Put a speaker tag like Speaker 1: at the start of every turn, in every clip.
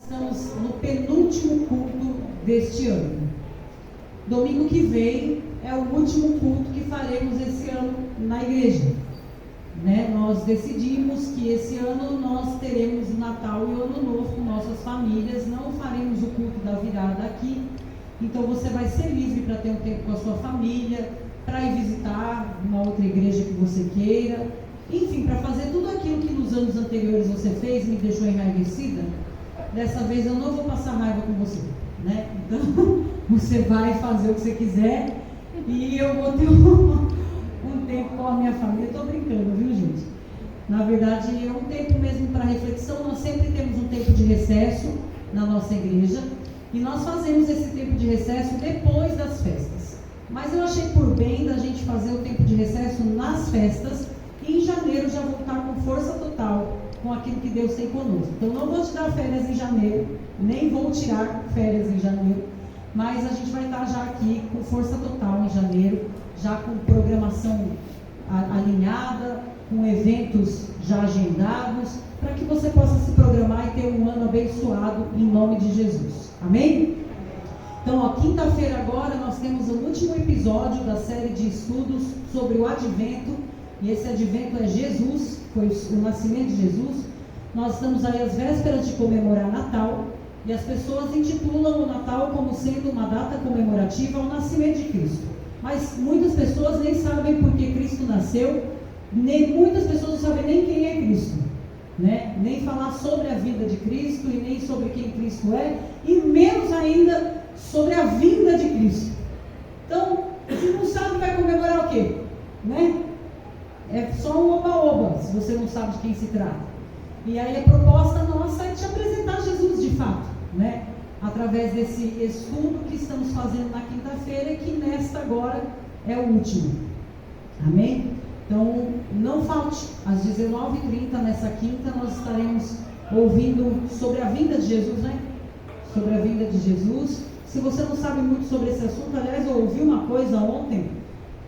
Speaker 1: Estamos no penúltimo culto deste ano. Domingo que vem é o último culto que faremos esse ano na igreja. Nós decidimos que esse ano nós teremos o Natal e o Ano Novo com nossas famílias, não faremos o culto da virada aqui. Então você vai ser livre para ter um tempo com a sua família, para ir visitar uma outra igreja que você queira, enfim, para fazer tudo aquilo que nos anos anteriores você fez, me deixou enraivecida. Dessa vez eu não vou passar raiva com você, Então, você vai fazer o que você quiser e eu vou ter um tempo com a minha família. Estou brincando, viu, gente? Na verdade, é um tempo mesmo para reflexão. Nós sempre temos um tempo de recesso na nossa igreja e nós fazemos esse tempo de recesso depois das festas. Mas eu achei por bem da gente fazer o tempo de recesso nas festas e em janeiro já voltar com força total com aquilo que Deus tem conosco. Então não vou tirar férias em janeiro, nem vou tirar férias em janeiro, mas a gente vai estar já aqui com força total em janeiro, já com programação alinhada, com eventos já agendados, para que você possa se programar e ter um ano abençoado em nome de Jesus. Amém? Então, quinta-feira agora nós temos o último episódio da série de estudos sobre o Advento, e esse Advento é Jesus, foi o nascimento de Jesus. Nós estamos aí às vésperas de comemorar Natal, e as pessoas intitulam o Natal como sendo uma data comemorativa ao nascimento de Cristo. Mas muitas pessoas nem sabem por que Cristo nasceu, muitas pessoas não sabem nem quem é Cristo, nem falar sobre a vida de Cristo e nem sobre quem Cristo é, e menos ainda sobre a vinda de Cristo. Então, se não sabe, vai comemorar o quê? É só um oba-oba, se você não sabe de quem se trata. E aí a proposta nossa é te apresentar Jesus de fato, através desse estudo que estamos fazendo na quinta-feira e que nesta agora é o último. Amém? Então, não falte, às 19h30 nessa quinta nós estaremos ouvindo sobre a vinda de Jesus, Sobre a vinda de Jesus. Se você não sabe muito sobre esse assunto, aliás, eu ouvi uma coisa ontem,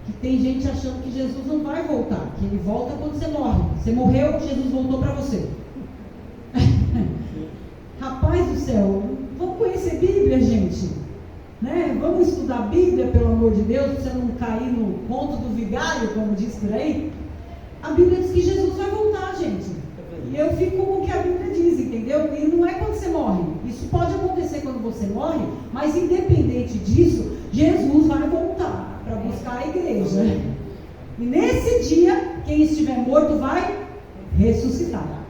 Speaker 1: que tem gente achando que Jesus não vai voltar, que ele volta quando você morre. Você morreu, Jesus voltou para você. Rapaz do céu, vamos conhecer Bíblia, gente, Vamos estudar a Bíblia, pelo amor de Deus, para você não cair no conto do vigário, como diz por aí. A Bíblia diz que Jesus vai voltar, gente, e eu fico com o que a Bíblia diz, entendeu? E não é quando você morre, isso pode acontecer quando você morre, mas independente disso, Jesus vai voltar para buscar a igreja, e nesse dia, quem estiver morto vai ressuscitar.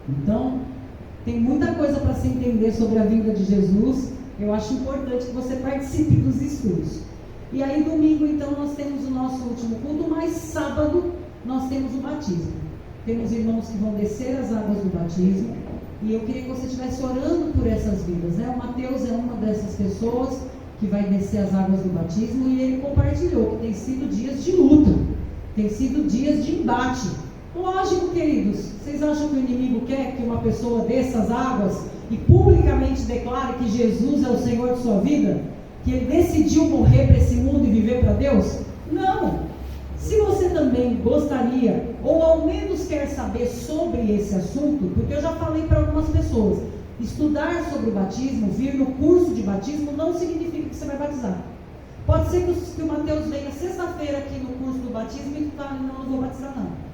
Speaker 1: Então, tem muita coisa para se entender sobre a vinda de Jesus. Eu acho importante que você participe dos estudos. E aí domingo então nós temos o nosso último culto, mas sábado nós temos o batismo. Temos irmãos que vão descer as águas do batismo, e eu queria que você estivesse orando por essas vidas, O Mateus é uma dessas pessoas que vai descer as águas do batismo, e ele compartilhou que tem sido dias de luta, tem sido dias de embate. Lógico, queridos, vocês acham que o inimigo quer que uma pessoa desça as águas e publicamente declare que Jesus é o Senhor de sua vida? Que ele decidiu morrer para esse mundo e viver para Deus? Não! Se você também gostaria, ou ao menos quer saber sobre esse assunto, porque eu já falei para algumas pessoas, estudar sobre o batismo, vir no curso de batismo, não significa que você vai batizar. Pode ser que o Mateus venha sexta-feira aqui no curso do batismo e fale, não vou batizar não.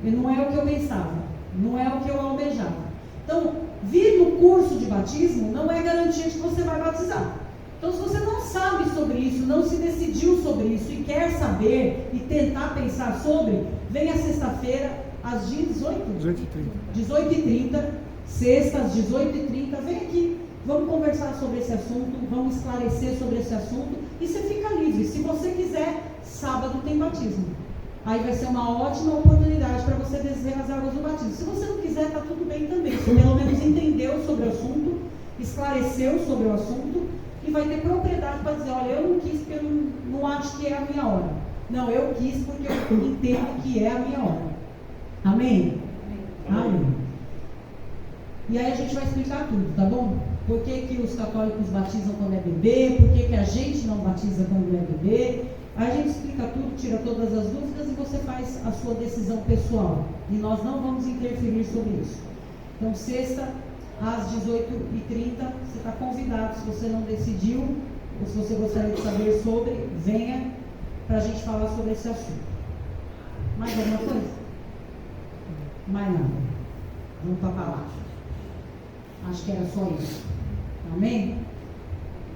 Speaker 1: E não é o que eu pensava, não é o que eu almejava. Então, vir no curso de batismo não é garantia de que você vai batizar. Então, se você não sabe sobre isso, não se decidiu sobre isso e quer saber e tentar pensar sobre, venha sexta-feira às 18h30, sexta às 18h30, vem aqui, vamos conversar sobre esse assunto, vamos esclarecer sobre esse assunto, e você fica livre. Se você quiser, sábado tem batismo. Aí vai ser uma ótima oportunidade para você descer as águas do batismo. Se você não quiser, está tudo bem também. Você pelo menos entendeu sobre o assunto, esclareceu sobre o assunto, e vai ter propriedade para dizer, olha, eu não quis porque eu não acho que é a minha hora. Não, eu quis porque eu entendo que é a minha hora. Amém? Amém. E aí a gente vai explicar tudo, tá bom? Por que os católicos batizam quando é bebê, por que a gente não batiza quando é bebê. Aí a gente explica tudo, tira todas as dúvidas e você faz a sua decisão pessoal. E nós não vamos interferir sobre isso. Então, sexta, às 18h30. Você está convidado, se você não decidiu, ou se você gostaria de saber sobre, venha para a gente falar sobre esse assunto. Mais alguma coisa? Mais nada. Vamos para a palavra. Acho que era só isso. Amém?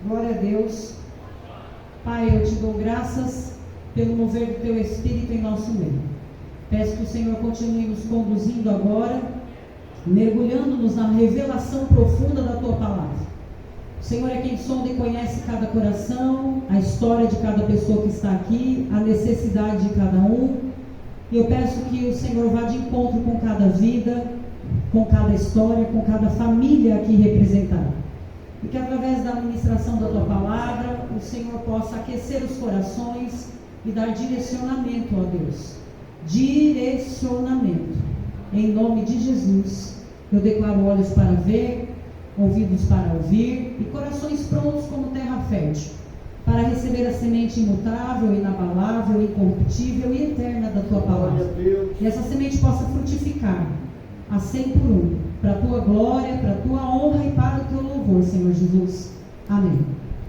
Speaker 1: Glória a Deus. Pai, eu te dou graças pelo mover do Teu Espírito em nosso meio. Peço que o Senhor continue nos conduzindo agora, mergulhando-nos na revelação profunda da Tua palavra. O Senhor é quem sonda e conhece cada coração, a história de cada pessoa que está aqui, a necessidade de cada um. E eu peço que o Senhor vá de encontro com cada vida, com cada história, com cada família aqui representada. E que através da administração da Tua palavra, o Senhor possa aquecer os corações e dar direcionamento, ó Deus. Direcionamento. Em nome de Jesus, eu declaro olhos para ver, ouvidos para ouvir e corações prontos como terra fértil, para receber a semente imutável, inabalável, incorruptível e eterna da Tua palavra. E essa semente possa frutificar a 100 por 1, para a Tua glória, para a Tua honra e para o Teu louvor, Senhor Jesus. Amém.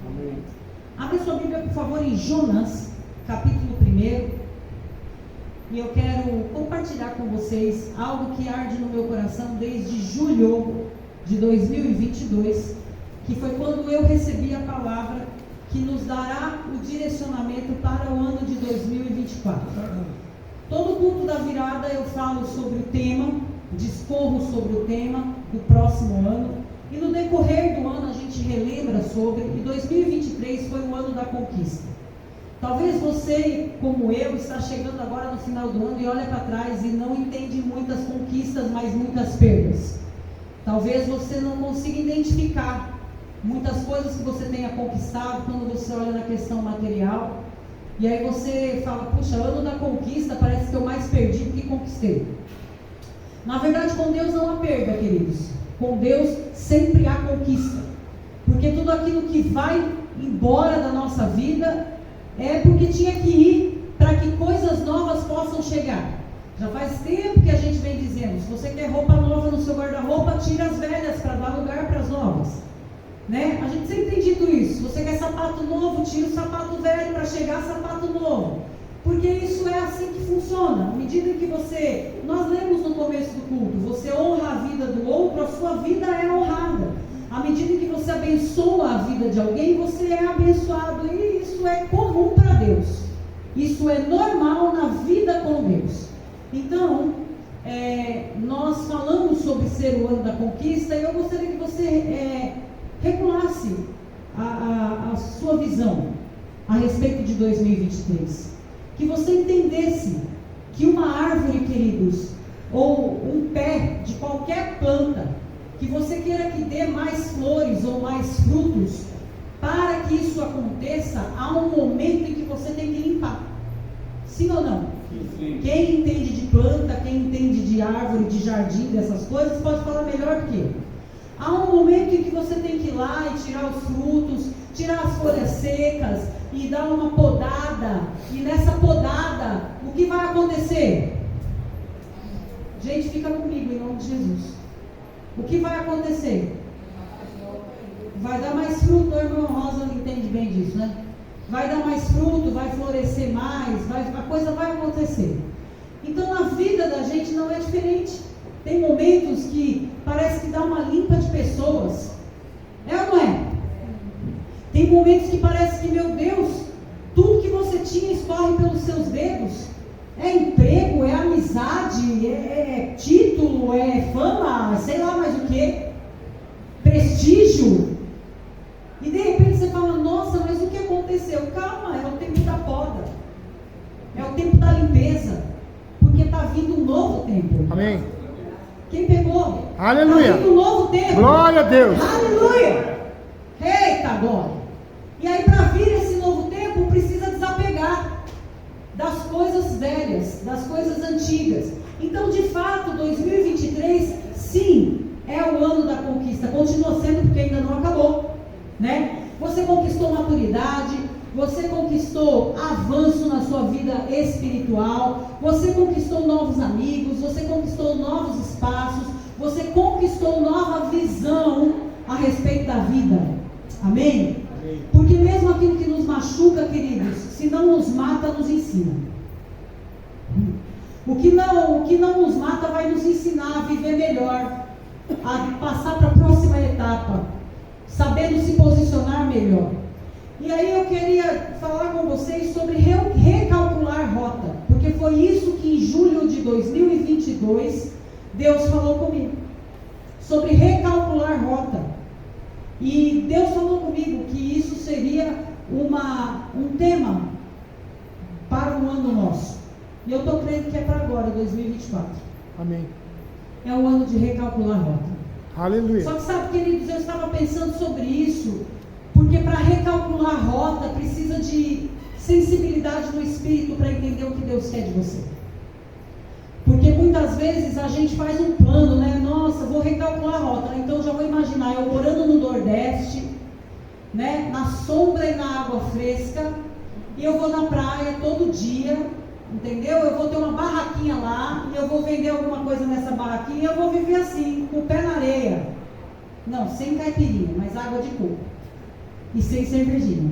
Speaker 2: Amém.
Speaker 1: Abre sua Bíblia, por favor, em Jonas, capítulo 1. E eu quero compartilhar com vocês algo que arde no meu coração desde julho de 2022, que foi quando eu recebi a palavra que nos dará o direcionamento para o ano de 2024. Todo culto da virada eu falo sobre o tema, discorro sobre o tema do próximo ano, e no decorrer do ano a gente relembra sobre, e 2023 foi o ano da conquista. Talvez você, como eu, está chegando agora no final do ano e olha para trás e não entende muitas conquistas, mas muitas perdas. Talvez você não consiga identificar muitas coisas que você tenha conquistado quando você olha na questão material. E aí você fala, puxa, ano da conquista, parece que eu mais perdi do que conquistei. Na verdade, com Deus não há perda, queridos. Com Deus sempre há conquista. Porque tudo aquilo que vai embora da nossa vida é porque tinha que ir para que coisas novas possam chegar. Já faz tempo que a gente vem dizendo, se você quer roupa nova no seu guarda-roupa, tira as velhas para dar lugar para as novas. Né? A gente sempre tem dito isso. Se você quer sapato novo, tira o sapato velho para chegar sapato novo. Porque isso é assim que funciona. À medida que você, nós lemos no começo do culto, você honra a vida do outro, a sua vida é honrada. À medida que você abençoa a vida de alguém, você é abençoado. E isso é comum para Deus. Isso é normal na vida com Deus. Então, nós falamos sobre ser o ano da conquista e eu gostaria que você regulasse a sua visão a respeito de 2023. Que você entendesse que uma árvore, queridos, ou um pé de qualquer planta, que você queira que dê mais flores ou mais frutos, para que isso aconteça, há um momento em que você tem que limpar. Sim ou não?
Speaker 2: Sim.
Speaker 1: Quem entende de planta, quem entende de árvore, de jardim, dessas coisas, pode falar melhor do que eu. Há um momento em que você tem que ir lá e tirar os frutos, tirar as folhas secas e dar uma podada. E nessa podada, o que vai acontecer? Gente, fica comigo em nome de Jesus. O que vai acontecer? Vai dar mais fruto. A irmã Rosa entende bem disso, né? Vai dar mais fruto, vai florescer mais, a coisa vai acontecer. Então na vida da gente não é diferente. Tem momentos que parece que dá uma limpa de pessoas. É ou não é? Tem momentos que parece que, meu Deus, tudo que você tinha escorre pelos seus dedos. É emprego, é amizade, é título, é fama, sei lá mais o que. Prestígio. E de repente você fala, nossa, mas o que aconteceu? Calma, é o tempo da poda. É o tempo da limpeza. Porque está vindo um novo tempo.
Speaker 2: Amém.
Speaker 1: Quem pegou?
Speaker 2: Aleluia.
Speaker 1: Está vindo um novo tempo.
Speaker 2: Glória a Deus.
Speaker 1: Aleluia. Eita, glória. E aí para vir esse novo tempo, precisa desapegar das coisas velhas, das coisas antigas. Então, de fato, 2023, sim, é o ano da conquista. Continua sendo porque ainda não acabou. Né? Você conquistou maturidade, você conquistou avanço na sua vida espiritual, você conquistou novos amigos, você conquistou novos espaços, você conquistou nova visão a respeito da vida. Amém? Amém. Porque mesmo aquilo que nos machuca, queridos, se não nos mata, nos ensina. O que não nos mata vai nos ensinar a viver melhor, a passar para a próxima etapa, sabendo se posicionar melhor. E aí eu queria falar com vocês sobre recalcular rota, porque foi isso que em julho de 2022 Deus falou comigo, sobre recalcular rota. E Deus falou comigo que isso seria um tema para o ano nosso. E eu estou crendo que é para agora, 2024.
Speaker 2: Amém.
Speaker 1: É o ano de recalcular rota.
Speaker 2: Aleluia.
Speaker 1: Só que sabe, queridos, eu estava pensando sobre isso, porque para recalcular rota precisa de sensibilidade no espírito para entender o que Deus quer de você. Porque muitas vezes a gente faz um plano, né? Nossa, vou recalcular a rota. Então já vou imaginar eu morando no Nordeste, né? Na sombra e na água fresca, e eu vou na praia todo dia, entendeu? Eu vou ter uma barraquinha lá, e eu vou vender alguma coisa nessa barraquinha, e eu vou viver assim, com o pé na areia. Não, sem caipirinha, mas água de coco. E sem cervejinha.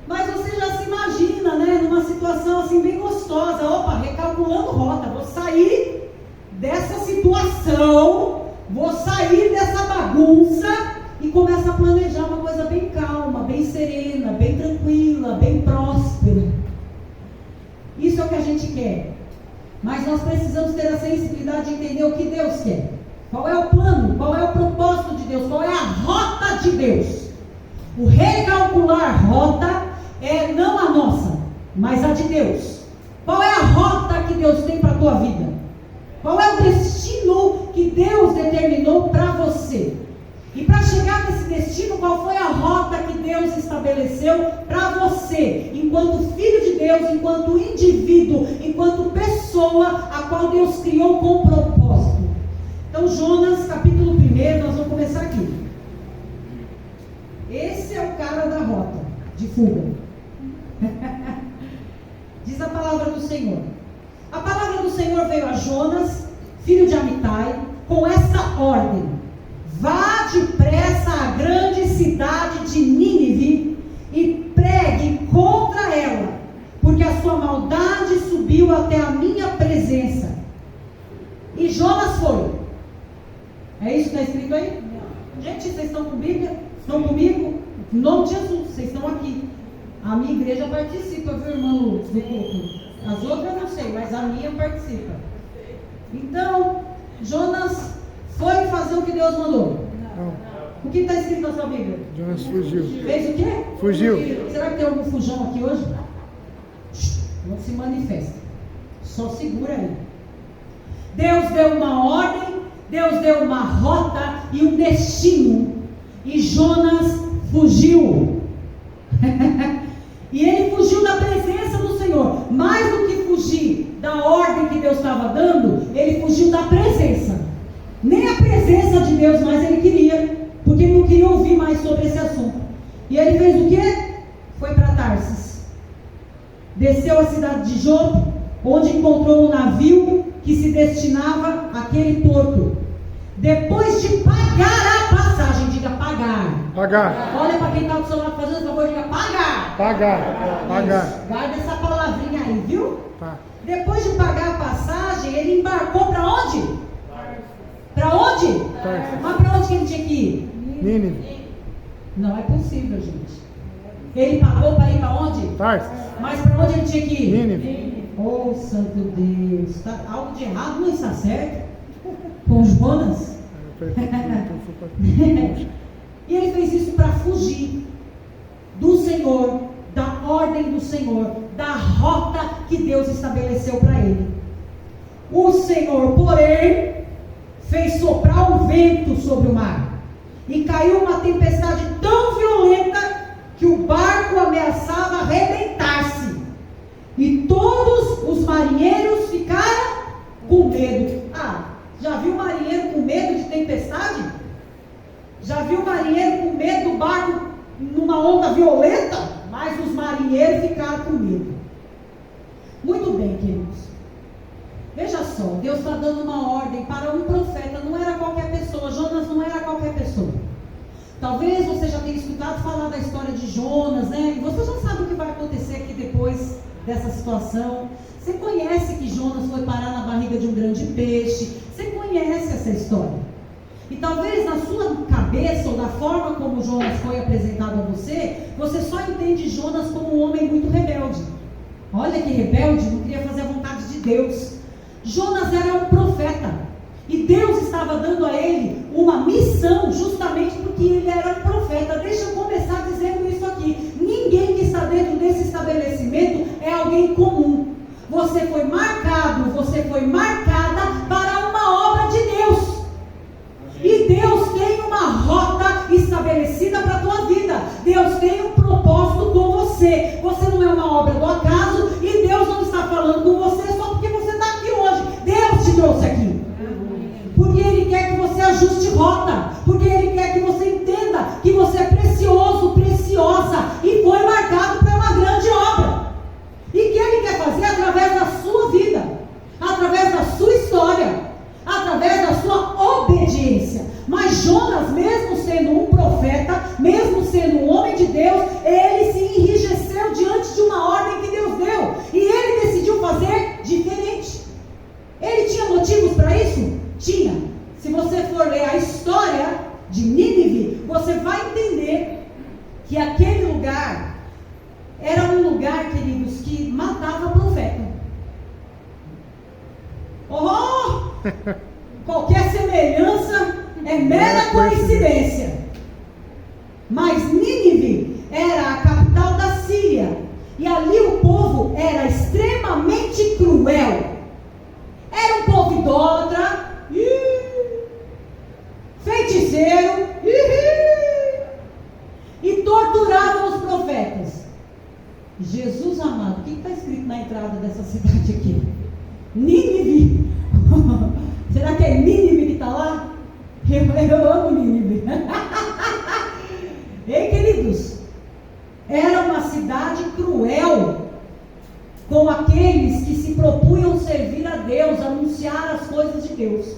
Speaker 1: Mas você já se imagina, né? Numa situação assim bem gostosa. Opa, recalculando rota. Vou sair dessa situação, vou sair dessa bagunça e começa a planejar uma coisa bem calma, bem serena, bem tranquila, bem próspera. Isso é o que a gente quer. Mas nós precisamos ter a sensibilidade de entender o que Deus quer. Qual é o plano? Qual é o propósito de Deus? Qual é a rota de Deus? O recalcular rota é não a nossa, mas a de Deus. Qual é a rota que Deus tem para a tua vida? Qual é o destino que Deus determinou para você? E para chegar nesse destino, qual foi a rota que Deus estabeleceu para você, enquanto filho de Deus, enquanto indivíduo, enquanto pessoa a qual Deus criou com propósito? Então, Jonas, capítulo 1, nós vamos começar aqui. Esse é o cara da rota de fuga. Diz a palavra do Senhor. A palavra do Senhor veio a Jonas, filho de Amitai, com esta ordem: vá depressa à grande cidade de Nínive e pregue contra ela, porque a sua maldade subiu até a minha presença. E Jonas foi. É isso que está escrito aí? Não. Gente, vocês estão com Bíblia? Estão comigo? Em nome de Jesus, vocês estão aqui. A minha igreja participa, viu, irmão do culto? As outras eu não sei, mas a minha participa. Então, Jonas foi fazer o que Deus mandou.
Speaker 2: Não.
Speaker 1: O que está escrito na sua Bíblia?
Speaker 2: Jonas fugiu.
Speaker 1: Fez o quê?
Speaker 2: Fugiu.
Speaker 1: Será que tem algum fujão aqui hoje? Não se manifesta. Só segura aí. Deus deu uma ordem, Deus deu uma rota e um destino. E Jonas fugiu. E ele fugiu da presença do Senhor. Mais do que fugir da ordem que Deus estava dando, ele fugiu da presença. Nem a presença de Deus mais ele queria, porque ele não queria ouvir mais sobre esse assunto. E ele fez o quê? Foi para Tarsis. Desceu à cidade de Jope, onde encontrou um navio que se destinava àquele porto. Depois de pagar a passagem, diga pagar.
Speaker 2: Pagar.
Speaker 1: Olha para quem está do seu lado fazendo favor, diga pagar.
Speaker 2: Pagar. Pagar.
Speaker 1: Guarda essa palavrinha aí, viu?
Speaker 2: Tá.
Speaker 1: Depois de pagar a passagem, ele embarcou para onde? Para onde?
Speaker 2: Tarsis.
Speaker 1: Mas para onde que ele tinha que ir?
Speaker 2: Nínive.
Speaker 1: Não é possível, gente. Ele pagou para ir para onde?
Speaker 2: Tarsis.
Speaker 1: Mas para onde ele tinha que ir?
Speaker 2: Nínive.
Speaker 1: Oh, santo Deus. Tá, algo de errado não está certo com Jonas? E ele fez isso para fugir do Senhor, da ordem do Senhor, da rota que Deus estabeleceu para ele. O Senhor, porém, fez soprar um vento sobre o mar, e caiu uma tempestade tão violenta que o barco ameaçava arrebentar-se, e todos os marinheiros ficaram com medo. Já viu marinheiro com medo de tempestade? Já viu marinheiro com medo do barco numa onda violenta? Mas os marinheiros ficaram com medo. Muito bem, queridos. só, Deus está dando uma ordem para um profeta, não era qualquer pessoa, Jonas não era qualquer pessoa. Talvez você já tenha escutado falar da história de Jonas, né? E você já sabe o que vai acontecer aqui depois dessa situação. Você conhece que Jonas foi parar na barriga de um grande peixe, você conhece essa história. E talvez na sua cabeça, ou da forma como Jonas foi apresentado a você, você só entende Jonas como um homem muito rebelde. Olha que rebelde, não queria fazer a vontade de Deus. Jonas era um profeta, e Deus estava dando a ele uma missão, justamente porque ele era um profeta. Deixa eu começar dizendo isso aqui: ninguém que está dentro desse estabelecimento é alguém comum. Você foi marcado, você foi marcada para uma obra de Deus. E Deus tem uma rota estabelecida para a tua vida. Deus tem um propósito com você. Você não é uma obra do acaso, e Deus não está falando com você só porque você está aqui hoje. Deus te trouxe aqui. Porque Ele quer que você ajuste rota. Porque Ele quer que você entenda que você é precioso, preciosa, e foi marcado para uma grande obra. E que Ele quer fazer através da sua vida, através da sua história, através da sua obediência. Mas Jonas, mesmo sendo um profeta, mesmo sendo um homem de Deus, ele se enrijeceu diante de uma ordem que Deus deu, e ele decidiu fazer diferente. Ele tinha motivos para isso? Tinha. Se você for ler a história de Nínive, você vai entender que aquele lugar era um lugar, queridos, que matava profeta. Oh! Qualquer semelhança é mera coincidência. Mas Nínive era a capital da Síria, e ali o povo era extremamente cruel. Era um povo idólatra, feiticeiro, e torturavam os profetas. Jesus amado, o que está escrito na entrada dessa cidade aqui? Nínive. Será que é Nínive que está lá? Eu amo Nínive. Ei, queridos, era uma cidade cruel com aqueles que se propunham servir a Deus, anunciar as coisas de Deus.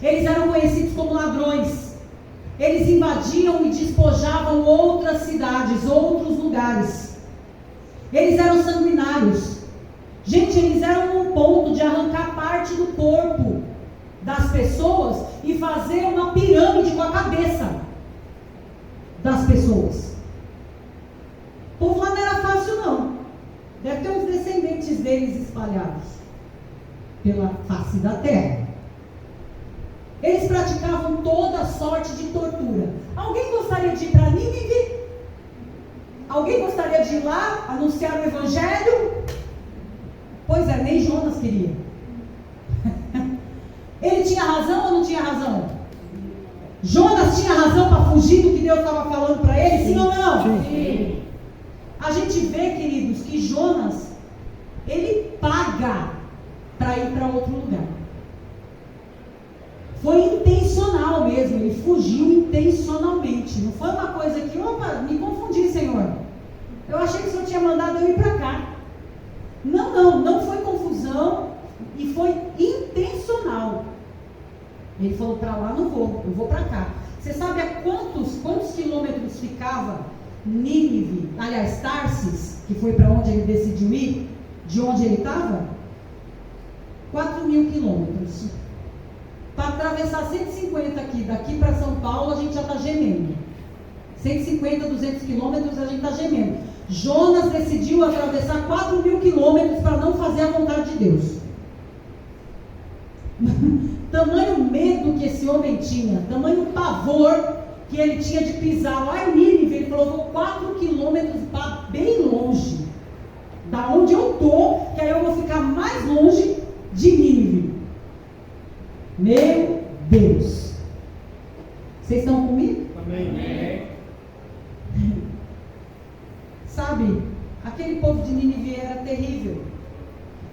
Speaker 1: Eles eram conhecidos como ladrões. Eles invadiam e despojavam outras cidades, outros lugares. Eles eram sanguinários. Gente, eles eram no ponto de arrancar parte do corpo das pessoas e fazer uma pirâmide com a cabeça das pessoas. O povo lá não era fácil, não. Deve ter uns descendentes deles espalhados pela face da terra. Eles praticavam toda sorte de tortura. Alguém gostaria de ir para Nínive? Alguém gostaria de ir lá anunciar o evangelho? Pois é, nem Jonas queria. Ele tinha razão ou não tinha razão? Jonas tinha razão para fugir do que Deus estava falando para ele? Sim ou não? Sim. A gente vê, queridos, que Jonas, ele paga para ir para outro lugar. Foi intencional mesmo, ele fugiu intencionalmente. Não foi uma coisa que, opa, me confundi, Senhor. Eu achei que o Senhor tinha mandado eu ir para cá. Não foi confusão, e foi intencional. Ele falou: para lá não vou, eu vou para cá. Você sabe a quantos quilômetros ficava Nínive, aliás, Tarsis, que foi para onde ele decidiu ir, de onde ele estava? 4.000 quilômetros. Para atravessar 150 aqui, daqui para São Paulo, a gente já está gemendo. 150, 200 quilômetros, a gente está gemendo. Jonas decidiu atravessar 4.000 quilômetros para não fazer a vontade de Deus. Tamanho medo que esse homem tinha, tamanho pavor que ele tinha de pisar lá em Nínive. Ele falou: vou 4 quilômetros para bem longe da onde eu estou, que aí eu vou ficar mais longe de Nínive. Meu Deus, vocês estão comigo? Amém. Sabe, aquele povo de Nínive era terrível,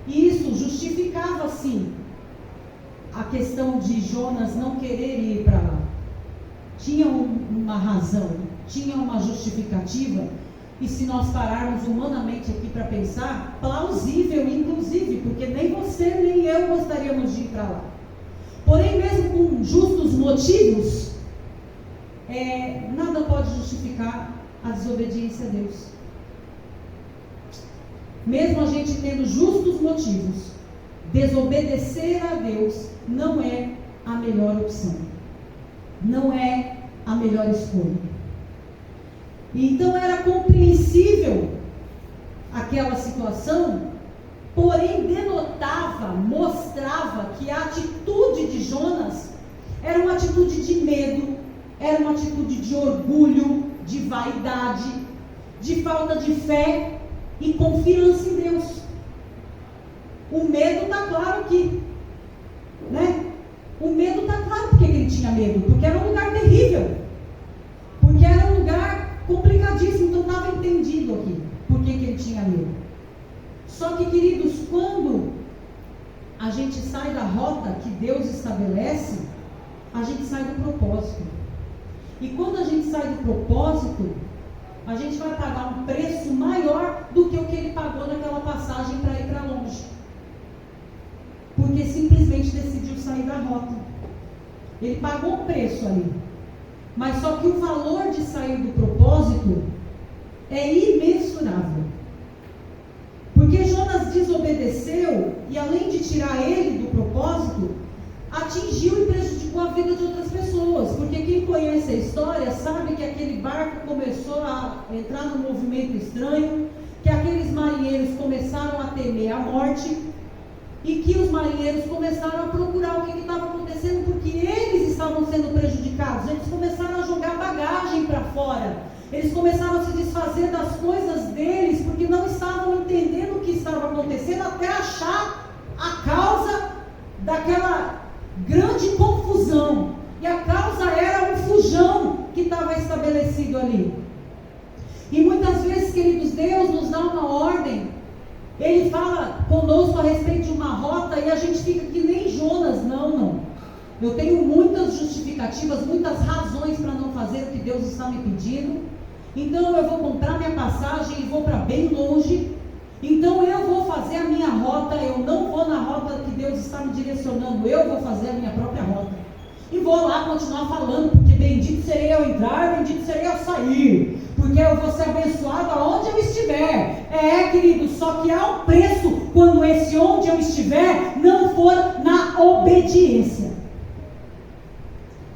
Speaker 1: e isso justificava sim a questão de Jonas não querer ir para lá. Tinha uma razão, tinha uma justificativa, e se nós pararmos humanamente aqui para pensar, plausível inclusive, porque nem você nem eu gostaríamos de ir para lá. Porém, mesmo com justos motivos, nada pode justificar a desobediência a Deus. Mesmo a gente tendo justos motivos, desobedecer a Deus não é a melhor opção, não é a melhor escolha. Então era compreensível aquela situação, porém denotava, mostrava que a atitude de Jonas era uma atitude de medo, era uma atitude de orgulho, de vaidade, de falta de fé e confiança em Deus. O medo está claro aqui, né? O medo está claro porque ele tinha medo, porque era um lugar terrível, porque era um lugar complicadíssimo, então estava entendido aqui por que ele tinha medo. Só que, queridos, quando a gente sai da rota que Deus estabelece, a gente sai do propósito. E quando a gente sai do propósito, a gente vai pagar um preço maior do que o que ele pagou naquela passagem para ir para longe. Porque simplesmente decidiu sair da rota. Ele pagou um preço ali. Mas só que o valor de sair do propósito é imensurável. Porque Jonas desobedeceu e, além de tirar ele do propósito, atingiu e prejudicou a vida de outras pessoas. Porque quem conhece a história sabe que aquele barco começou a entrar num movimento estranho, que aqueles marinheiros começaram a temer a morte e que os marinheiros começaram a procurar o que estava acontecendo, porque eles estavam sendo prejudicados. Eles começaram a jogar bagagem para fora, eles começaram a se desfazer das coisas deles, porque não estavam entendendo o que estava acontecendo, até achar a causa daquela grande confusão. E a causa era um fujão que estava estabelecido ali. E muitas vezes, queridos, Deus nos dá uma ordem, Ele fala conosco a respeito de uma rota e a gente fica que nem Jonas. Não. Eu tenho muitas justificativas, muitas razões para não fazer o que Deus está me pedindo. Então eu vou comprar minha passagem e vou para bem longe. Então eu vou fazer a minha rota, eu não vou na rota que Deus está me direcionando, eu vou fazer a minha própria rota. E vou lá continuar falando, porque bendito serei ao entrar, bendito serei ao sair. Porque eu vou ser abençoado aonde eu estiver. Querido, só que há um preço quando esse onde eu estiver não for na obediência.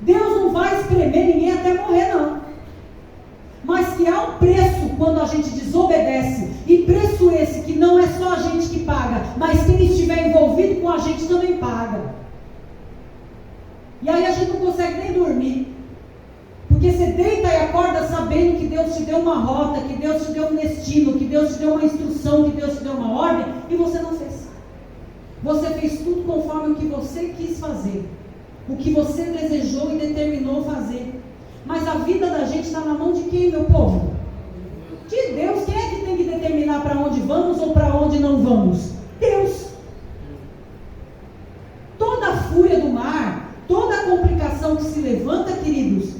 Speaker 1: Deus não vai espremer ninguém até morrer, não. Mas que há um preço quando a gente desobedece. E preço esse que não é só a gente que paga, mas quem estiver envolvido com a gente também paga. E aí a gente não consegue nem dormir. Porque você deita e acorda sabendo que Deus te deu uma rota, que Deus te deu um destino, que Deus te deu uma instrução, que Deus te deu uma ordem, e você não fez. Você fez tudo conforme o que você quis fazer, o que você desejou e determinou fazer. Mas a vida da gente está na mão de quem, meu povo? De Deus. Quem é que tem que determinar para onde vamos ou para onde não vamos? Deus. Toda a fúria do mar, toda a complicação que se levanta, queridos,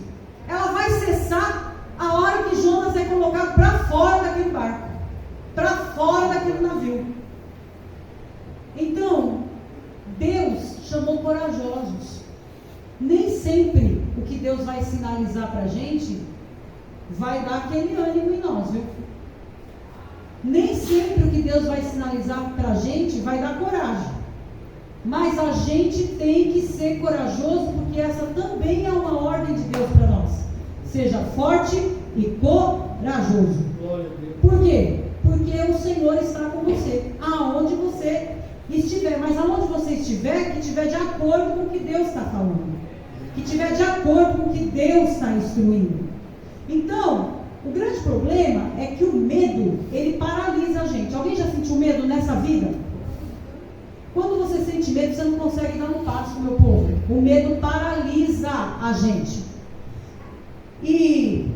Speaker 1: ela vai cessar a hora que Jonas é colocado para fora daquele barco, para fora daquele navio. Então, Deus chamou corajosos. Nem sempre o que Deus vai sinalizar para a gente vai dar aquele ânimo em nós, viu? Nem sempre o que Deus vai sinalizar para a gente vai dar coragem. Mas a gente tem que ser corajoso, porque essa também é uma ordem de Deus para nós. Seja forte e corajoso. Por quê? Porque o Senhor está com você, aonde você estiver. Mas aonde você estiver, que estiver de acordo com o que Deus está falando, que estiver de acordo com o que Deus está instruindo. Então, o grande problema é que o medo, ele paralisa a gente. Alguém já sentiu medo nessa vida? Quando você sente medo, você não consegue dar um passo, meu povo. O medo paralisa a gente. E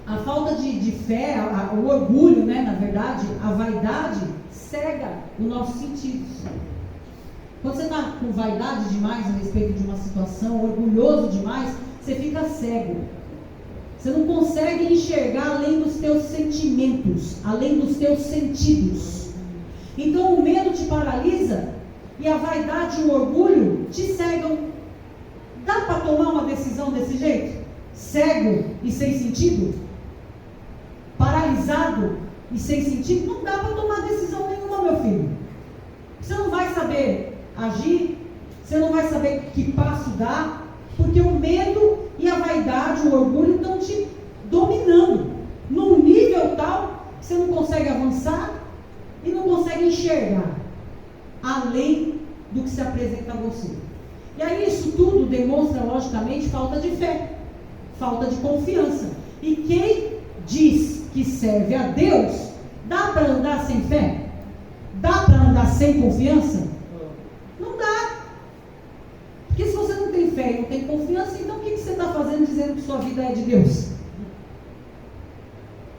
Speaker 1: a falta de fé, o orgulho, né, na verdade, a vaidade, cega os nossos sentidos. Quando você está com vaidade demais a respeito de uma situação, orgulhoso demais, você fica cego. Você não consegue enxergar além dos teus sentimentos, além dos teus sentidos. Então o medo te paralisa e a vaidade e o orgulho te cegam. Dá para tomar uma decisão desse jeito? Cego e sem sentido? Paralisado e sem sentido? Não dá para tomar decisão nenhuma, meu filho. Você não vai saber agir, você não vai saber que passo dar, porque o medo e a vaidade, o orgulho estão te dominando num nível tal que você não consegue avançar e não consegue enxergar além do que se apresenta a você. E aí isso tudo demonstra logicamente falta de fé, falta de confiança. E quem diz que serve a Deus, dá para andar sem fé? Dá para andar sem confiança? Não dá. Porque se você não tem fé e não tem confiança, então o que você está fazendo dizendo que sua vida é de Deus?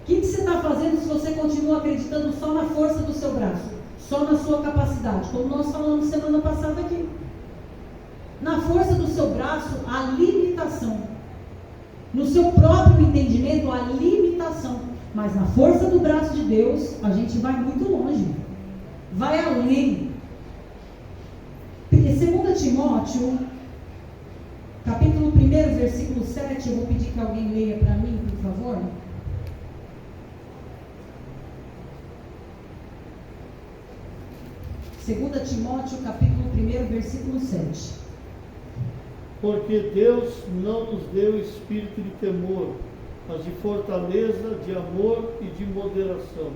Speaker 1: O que você está fazendo se você continua acreditando só na força do seu braço, só na sua capacidade, como nós falamos semana passada aqui? Na força do seu braço, a limitação. No seu próprio entendimento, a limitação. Mas na força do braço de Deus, a gente vai muito longe. Vai além. 2 Timóteo, capítulo 1, versículo 7, eu vou pedir que alguém leia para mim, por favor. Segunda Timóteo, capítulo 1, versículo 7.
Speaker 3: Porque Deus não nos deu espírito de temor, mas de fortaleza, de amor e de moderação.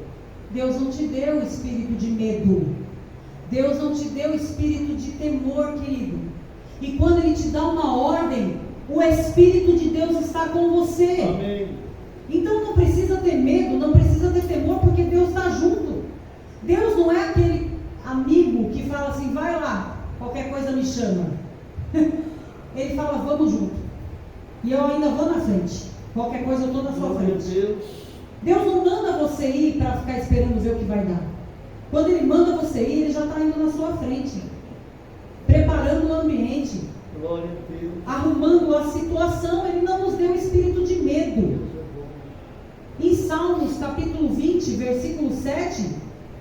Speaker 1: Deus não te deu espírito de medo. Deus não te deu espírito de temor, querido. E quando Ele te dá uma ordem, o Espírito de Deus está com você.
Speaker 3: Amém.
Speaker 1: Então não precisa ter medo, não precisa ter temor, porque Deus está junto. Deus não é aquele amigo que fala assim, vai lá, qualquer coisa me chama. Ele fala, vamos junto. E eu ainda vou na frente. Qualquer coisa eu estou na sua frente. Deus não manda você ir para ficar esperando ver o que vai dar. Quando Ele manda você ir, Ele já está indo na sua frente, preparando o ambiente,
Speaker 3: glória a Deus,
Speaker 1: arrumando a situação. Ele não nos deu espírito de medo. Em Salmos capítulo 20, versículo 7,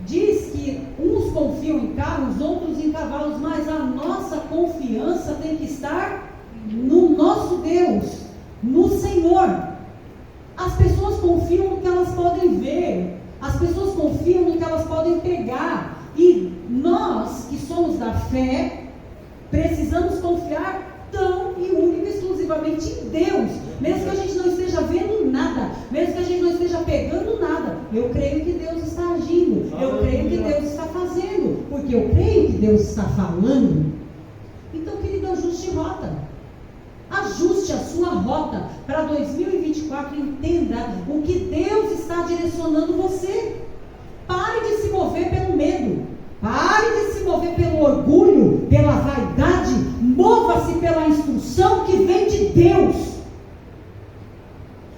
Speaker 1: diz que uns confiam em carros, outros em cavalos, mas a nossa confiança tem que estar no nosso Deus, no Senhor. As pessoas confiam no que elas podem ver, as pessoas confiam no que elas podem pegar, e nós que somos da fé, precisamos confiar tão e única e exclusivamente em Deus, mesmo que a gente não esteja vendo nada, mesmo que a gente não esteja pegando nada. Eu creio que Deus está agindo, eu creio que Deus está fazendo, porque eu creio que Deus está falando. Então, querido, ajuste rota, ajuste a sua rota para 2024, entenda o que Deus está direcionando você. Pare de se mover pelo medo, pare de se mover pelo orgulho, pela vaidade, mova-se pela instrução que vem de Deus.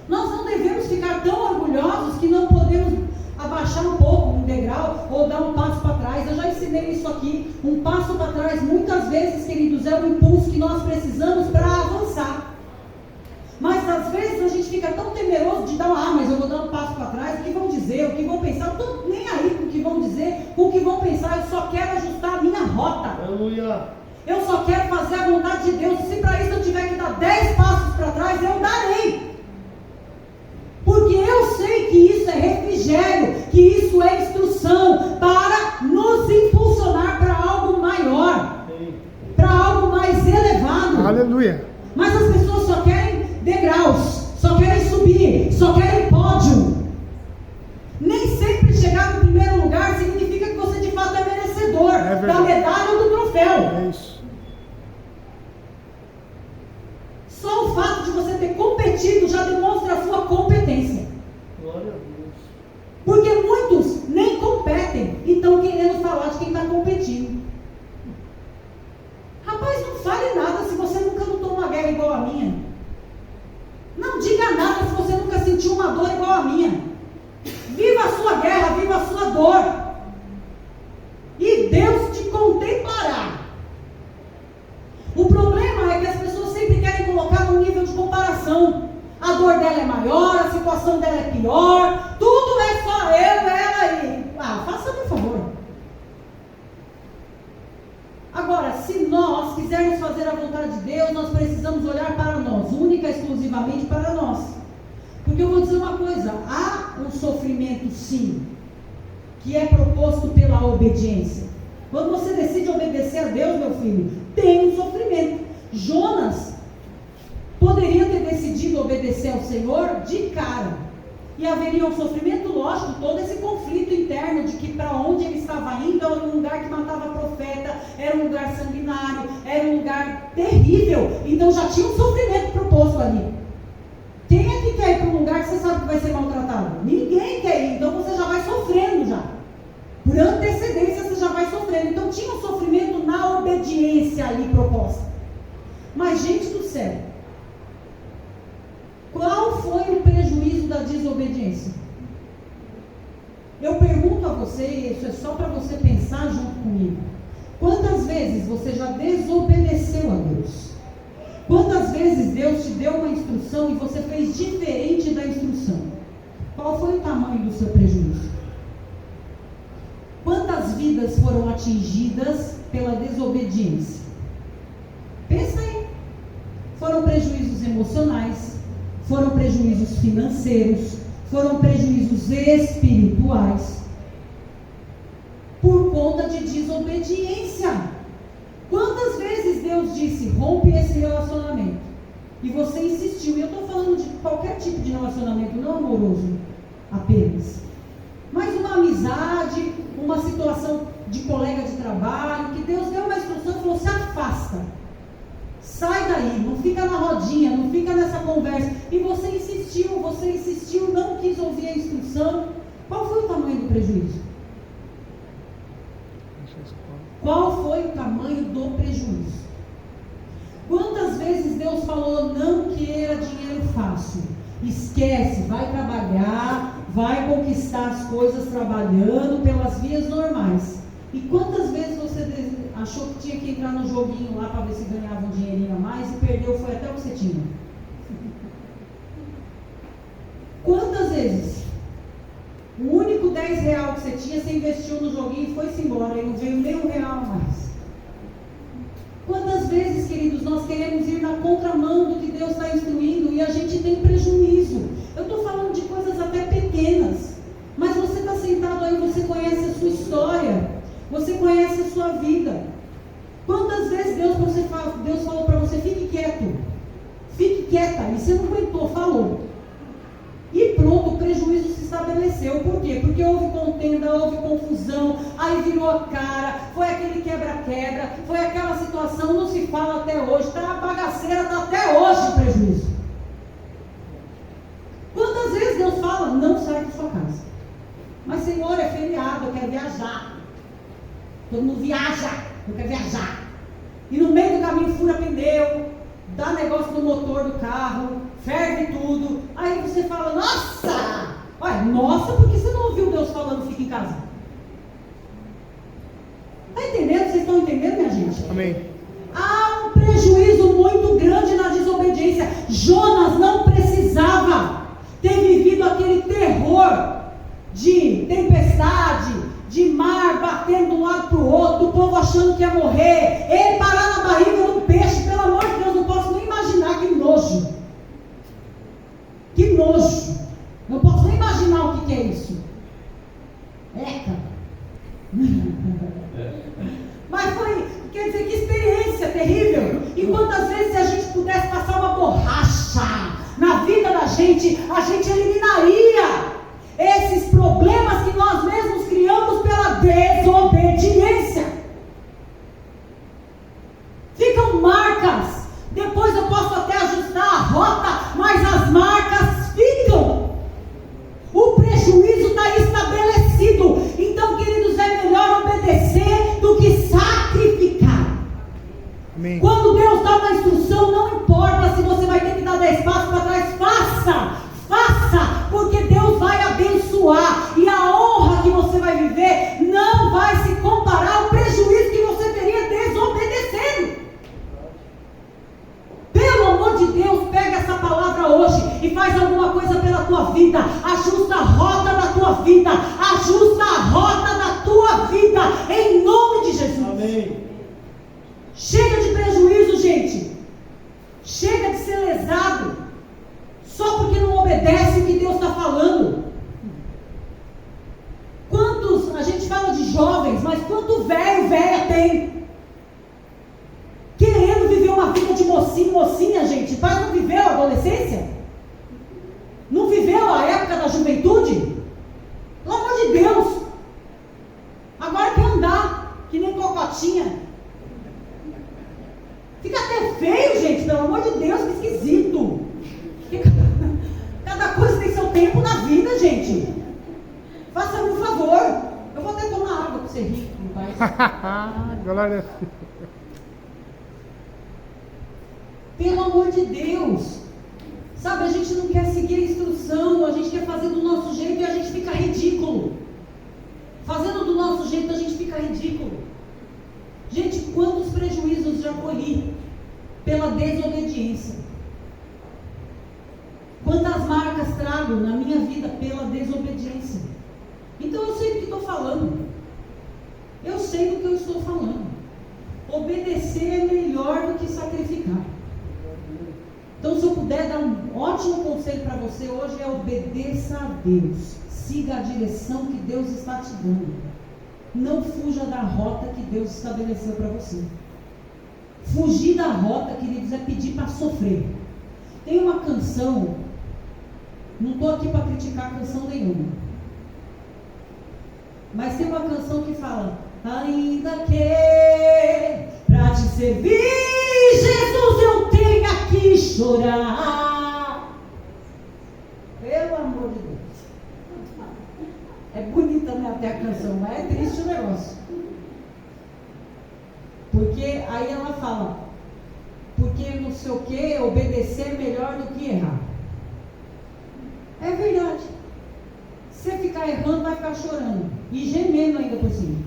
Speaker 1: Nós não devemos ficar tão orgulhosos que não podemos abaixar um pouco um degrau ou dar um passo para trás. Eu já ensinei isso aqui. Um passo para trás, muitas vezes, queridos, é o impulso que nós precisamos para avançar. Mas às vezes a gente fica tão temeroso de dar mas eu vou dar um passo para trás, o que vão dizer, o que vão pensar, eu estou nem aí com o que vão dizer, com o que vão pensar, eu só quero ajustar a minha rota.
Speaker 3: Aleluia.
Speaker 1: Eu só quero fazer a vontade de Deus. Se para isso eu tiver que dar 10 passos para trás, eu darei. Porque eu sei que isso é refrigério, que isso é instrução para nos impulsionar para algo maior, para algo mais elevado.
Speaker 2: Aleluia.
Speaker 1: Mas as pessoas só querem degraus, só querem subir, só querem pódio. Nem sempre chegar no primeiro lugar significa que você de fato é merecedor da medalha ou do troféu.
Speaker 2: É isso.
Speaker 1: Só o fato de você ter competido já demonstra a sua competência.
Speaker 3: Glória a Deus.
Speaker 1: Porque muitos nem competem e estão querendo falar de quem está competindo. Rapaz, não fale nada se você nunca lutou uma guerra igual a minha. Não diga nada se você nunca sentiu uma dor igual a minha. Viva a sua guerra, viva a sua dor. E Deus te contemplará. O problema é que as pessoas sempre querem colocar num nível de comparação. A dor dela é maior, a situação dela é pior, tudo é só eu, ela e... faça-me um favor. Agora, se nós quisermos fazer a vontade de Deus, nós precisamos olhar para nós, única e exclusivamente para nós. Porque eu vou dizer uma coisa, há um sofrimento sim, que é proposto pela obediência. Quando você decide obedecer a Deus, meu filho, tem um sofrimento. Jonas poderia ter decidido obedecer ao Senhor de cara, e haveria um sofrimento, lógico, todo esse conflito interno de que para onde ele estava indo era um lugar que matava profeta, era um lugar sanguinário, era um lugar terrível, então já tinha um sofrimento proposto ali. Quem é que quer ir para um lugar que você sabe que vai ser maltratado? Ninguém quer ir, então você já vai sofrendo já. Por antecedência você já vai sofrendo. Então tinha um sofrimento na obediência ali proposta. Mas, gente do céu, qual foi o prejuízo da desobediência? Eu pergunto a você, e isso é só para você pensar junto comigo. Quantas vezes você já desobedeceu a Deus? Quantas vezes Deus te deu uma instrução e você fez diferente da instrução? Qual foi o tamanho do seu prejuízo? Quantas vidas foram atingidas pela desobediência? Pensa aí. Foram prejuízos emocionais, foram prejuízos financeiros, foram prejuízos espirituais, por conta de desobediência. Quantas vezes Deus disse, rompe esse relacionamento, e você insistiu? E eu estou falando de qualquer tipo de relacionamento, não amoroso apenas, mas uma amizade, uma situação de colega de trabalho, que Deus deu uma instrução e falou, se afasta, sai daí, não fica na rodinha, não fica nessa conversa, e você insistiu, não quis ouvir a instrução. Qual foi o tamanho do prejuízo? Qual foi o tamanho do prejuízo? Quantas vezes Deus falou, não queira dinheiro fácil, esquece, vai trabalhar, vai conquistar as coisas trabalhando pelas vias normais. E quantas vezes você achou que tinha que entrar no joguinho lá para ver se ganhava um dinheirinho a mais e perdeu, foi até o que você tinha? Quantas vezes o único 10 real que você tinha, você investiu no joguinho e foi-se embora e não veio nem um real a mais? Quantas vezes, queridos, nós queremos ir na contramão do que Deus está instruindo e a gente tem prejuízo? Eu estou falando de coisas até pequenas, mas você está sentado aí, você conhece a sua história, você conhece a sua vida. Quantas vezes Deus falou para você, fique quieto, fique quieta, e você não aguentou, falou. E pronto, o prejuízo se estabeleceu. Por quê? Porque houve contenda, houve confusão, aí virou a cara, foi aquele quebra-quebra, foi aquela situação, não se fala até hoje, a bagaceira está até hoje o prejuízo. Quantas vezes Deus fala, não sai de sua casa. Mas Senhor, é feriado, eu quero viajar. Todo mundo viaja, eu quero viajar. E no meio do caminho fura pneu, dá negócio no motor do carro, ferve tudo. Aí você fala, nossa! Olha, nossa, porque você não ouviu Deus falando, fica em casa? Está entendendo? Vocês estão entendendo, minha gente?
Speaker 2: Amém.
Speaker 1: Há um prejuízo muito grande na desobediência. Jonas não precisava ter vivido aquele terror de tempestade, de mar batendo de um lado para o outro, o povo achando que ia morrer, ele parar na barriga do peixe. Pelo amor de Deus, não posso nem imaginar, que nojo. Que nojo. Não posso nem imaginar o que é isso. Eca. Mas foi, quer dizer, que experiência terrível. E quantas vezes, se a gente pudesse passar uma borracha na vida da gente, a gente eliminaria esses problemas que nós mesmos criamos pela desobediência. Ficam marcas. Depois eu posso até ajustar a rota, mas as marcas ficam. O prejuízo está estabelecido. Então, queridos, é melhor obedecer do que sacrificar.
Speaker 2: Amém.
Speaker 1: Quando Deus dá uma instrução, não importa se você vai ter que dar 10 passos para trás, faça, porque Deus vai abençoar, e a honra que você vai viver não vai se comparar ao prejuízo que você teria desobedecendo. Pelo amor de Deus, pega essa palavra hoje e faz alguma coisa pela tua vida. Ajusta a rota da tua vida. Ajusta a rota da tua vida, em nome de Jesus.
Speaker 3: Amém.
Speaker 1: Chega de prejuízo, gente. Chega de ser lesado só porque não obedece o que Deus está falando. Quantos, a gente fala de jovens, mas quanto velho, velha tem? Querendo viver uma vida de mocinho, mocinha, gente. Mas não viveu a adolescência? Não viveu a época da juventude? Pelo amor de Deus. Agora quer andar que nem cocotinha. Fica até feio, gente, pelo amor de Deus, que esquisito. Cada coisa tem seu tempo na vida, gente. Faça-me um favor. Eu vou até tomar água para você rir, pai.
Speaker 2: Glória.
Speaker 1: Pelo amor de Deus. Sabe, a gente não quer seguir a instrução, a gente quer fazer do nosso jeito e a gente fica ridículo. Fazendo do nosso jeito a gente fica ridículo. Gente, quantos prejuízos já colhi pela desobediência? Quantas marcas trago na minha vida pela desobediência? Então eu sei do que estou falando. Eu sei do que eu estou falando. Obedecer é melhor do que sacrificar. Então, se eu puder dar um ótimo conselho para você hoje, é obedeça a Deus. Siga a direção que Deus está te dando. Não fuja da rota que Deus estabeleceu para você. Fugir da rota, queridos, é pedir para sofrer. Tem uma canção, não estou aqui para criticar canção nenhuma, mas tem uma canção que fala: ainda que para te servir, Jesus, eu tenha que chorar. Pelo amor de Deus. É bonita, né, até a canção, mas é triste o negócio. Porque aí ela fala, porque não sei o que, obedecer é melhor do que errar. É verdade. Se você ficar errando, vai ficar chorando e gemendo ainda por cima.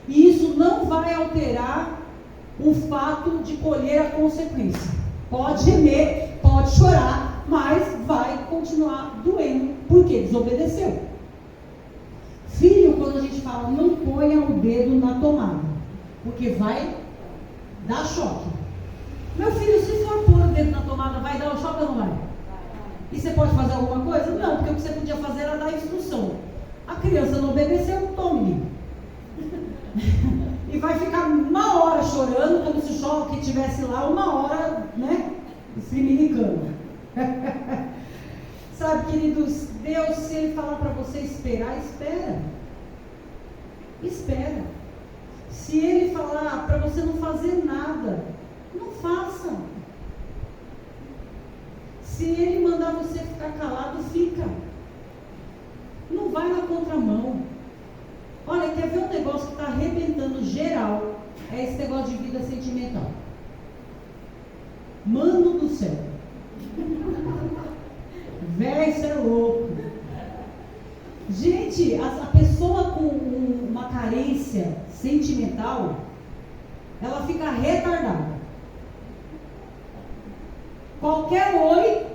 Speaker 1: E isso não vai alterar o fato de colher a consequência. Pode gemer, pode chorar, mas vai continuar doendo, porque desobedeceu. Filho, quando a gente fala, não ponha o dedo na tomada, porque vai dar choque. Meu filho, se for pôr o dedo na tomada, vai dar o choque ou não vai? E você pode fazer alguma coisa? Não, porque o que você podia fazer era dar instrução. A criança não obedeceu, tome. E vai ficar uma hora chorando, como se o choque estivesse lá, uma hora, né, se minicando. Sabe, queridos, Deus, se Ele falar para você esperar, espera. Espera. Se Ele falar para você não fazer nada, não faça. Se Ele mandar você ficar calado, fica. Não vai na contramão. Olha, quer ver um negócio que está arrebentando geral? É esse negócio de vida sentimental. Mano do céu. Véi, isso é louco. Gente, a pessoa com uma carência sentimental, ela fica retardada. Qualquer oi,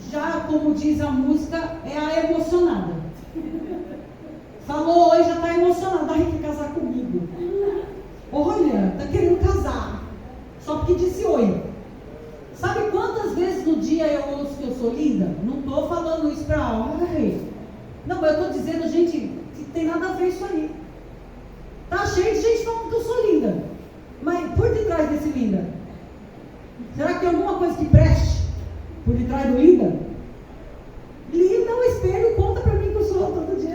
Speaker 1: já como diz a música, é a emocionada. Falou oi, já está emocionada. Ai, quer casar comigo. Olha, está querendo casar. Só porque disse oi. Sabe quantas vezes no dia eu ouço que eu sou linda? Não estou falando isso para ai. Não, mas eu estou dizendo, gente, que tem nada a ver isso aí. Tá cheio de gente falando que eu sou linda. Mas por detrás desse linda, será que tem alguma coisa que preste por detrás do linda? Linda é um espelho e conta para mim que eu sou todo dia.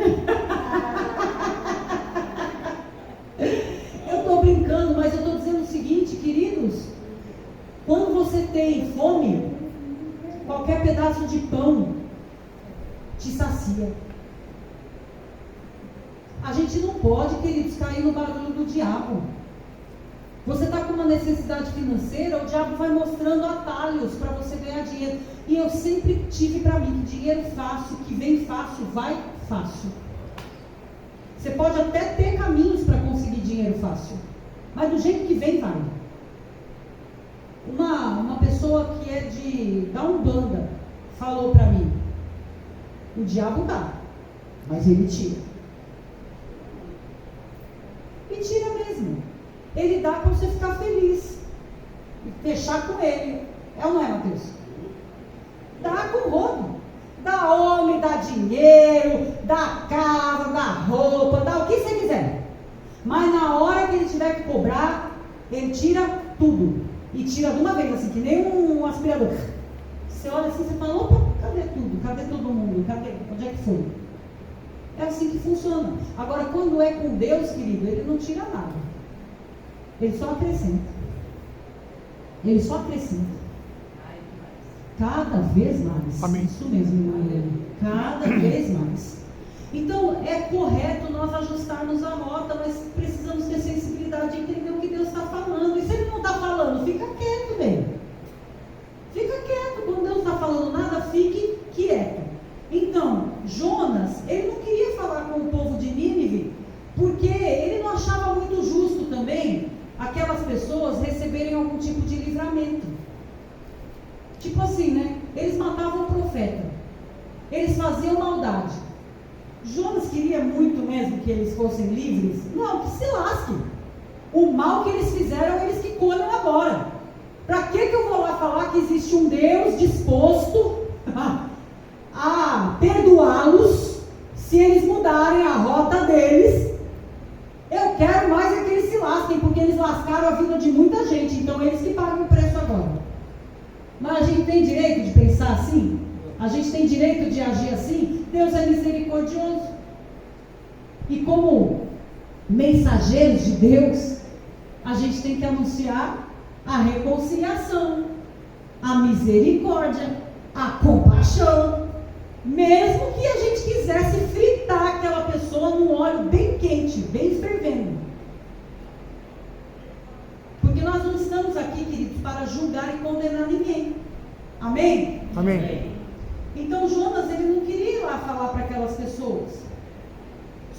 Speaker 1: Eu estou brincando, mas eu estou dizendo o seguinte, queridos. Quando você tem fome, qualquer pedaço de pão te sacia. A gente não pode, queridos, cair no barulho do diabo. Você está com uma necessidade financeira, o diabo vai mostrando atalhos para você ganhar dinheiro. E eu sempre tive para mim que dinheiro fácil, que vem fácil, vai fácil. Você pode até ter caminhos para conseguir dinheiro fácil, mas do jeito que vem, vai. Uma pessoa que é da Umbanda falou para mim: o diabo dá, mas ele tira. E tira mesmo. Ele dá para você ficar feliz e fechar com ele. É ou não é, Mateus? Dá com rodo. Dá homem, dá dinheiro, dá casa, dá roupa, dá o que você quiser. Mas na hora que ele tiver que cobrar, ele tira tudo. E tira de uma vez, assim, que nem um aspirador. Você olha assim, você fala: opa, cadê tudo? Cadê todo mundo? Cadê? Onde é que foi? É assim que funciona. Agora, quando é com Deus, querido, ele não tira nada. Ele só acrescenta. Ele só acrescenta. Cada vez mais.
Speaker 2: Amém.
Speaker 1: Isso mesmo, Maria. Cada vez mais. Então, é correto nós ajustarmos a rota, mas precisamos ter sensibilidade de entender o que Deus está falando. E se Ele não está falando, fica quieto, bem. Fica quieto. Quando Deus não está falando nada, fique quieto. Então, Jonas, ele não queria falar com o povo de Nínive, porque ele não achava muito justo também aquelas pessoas receberem algum tipo de livramento. Tipo assim, né? Eles matavam o profeta. Eles faziam maldade. Jonas queria muito mesmo que eles fossem livres? Não, que se lasquem. O mal que eles fizeram, eles que colham agora. Para que eu vou lá falar que existe um Deus disposto a perdoá-los se eles mudarem a rota deles? Eu quero mais é que eles se lasquem, porque eles lascaram a vida de muita gente, então eles que pagam o preço agora. Mas a gente tem direito de pensar assim? A gente tem direito de agir assim? Deus é misericordioso. E como mensageiros de Deus, a gente tem que anunciar a reconciliação, a misericórdia, a compaixão. Mesmo que a gente quisesse fritar aquela pessoa num óleo bem quente, bem fervendo. Porque nós não estamos aqui, queridos, para julgar e condenar ninguém. Amém?
Speaker 2: Amém.
Speaker 1: Então Jonas, ele não queria ir lá falar para aquelas pessoas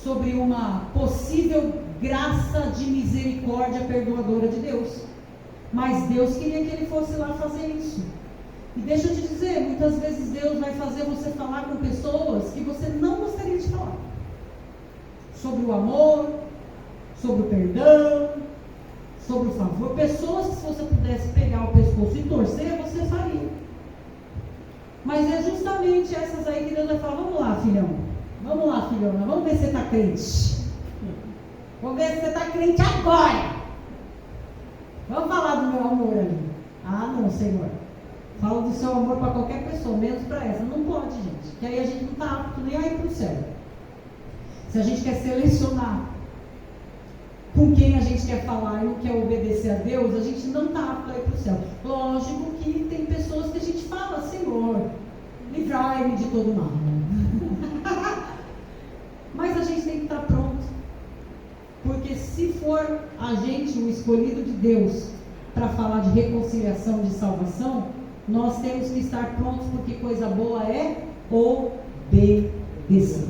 Speaker 1: sobre uma possível graça de misericórdia perdoadora de Deus. Mas Deus queria que ele fosse lá fazer isso. E deixa eu te dizer, muitas vezes Deus vai fazer você falar com pessoas que você não gostaria de falar. Sobre o amor, sobre o perdão, sobre o favor. Pessoas que, se você pudesse pegar o pescoço e torcer, você faria. Mas é justamente essas aí que Deus vai falar: vamos lá, filhão. Vamos lá, filhona. Vamos ver se você está crente. Vamos ver se você está crente agora. Vamos falar do meu amor ali. Ah, não, Senhor. Fala do seu amor para qualquer pessoa, menos para essa. Não pode, gente. Que aí a gente não está apto nem a ir para o céu. Se a gente quer selecionar com quem a gente quer falar e não quer obedecer a Deus, a gente não está apto a ir para o céu. Lógico que tem pessoas que a gente fala: Senhor, livrai-me de todo mal. Mas a gente tem que estar pronto. Porque se for a gente o escolhido de Deus para falar de reconciliação, de salvação, nós temos que estar prontos, porque coisa boa é obedecer.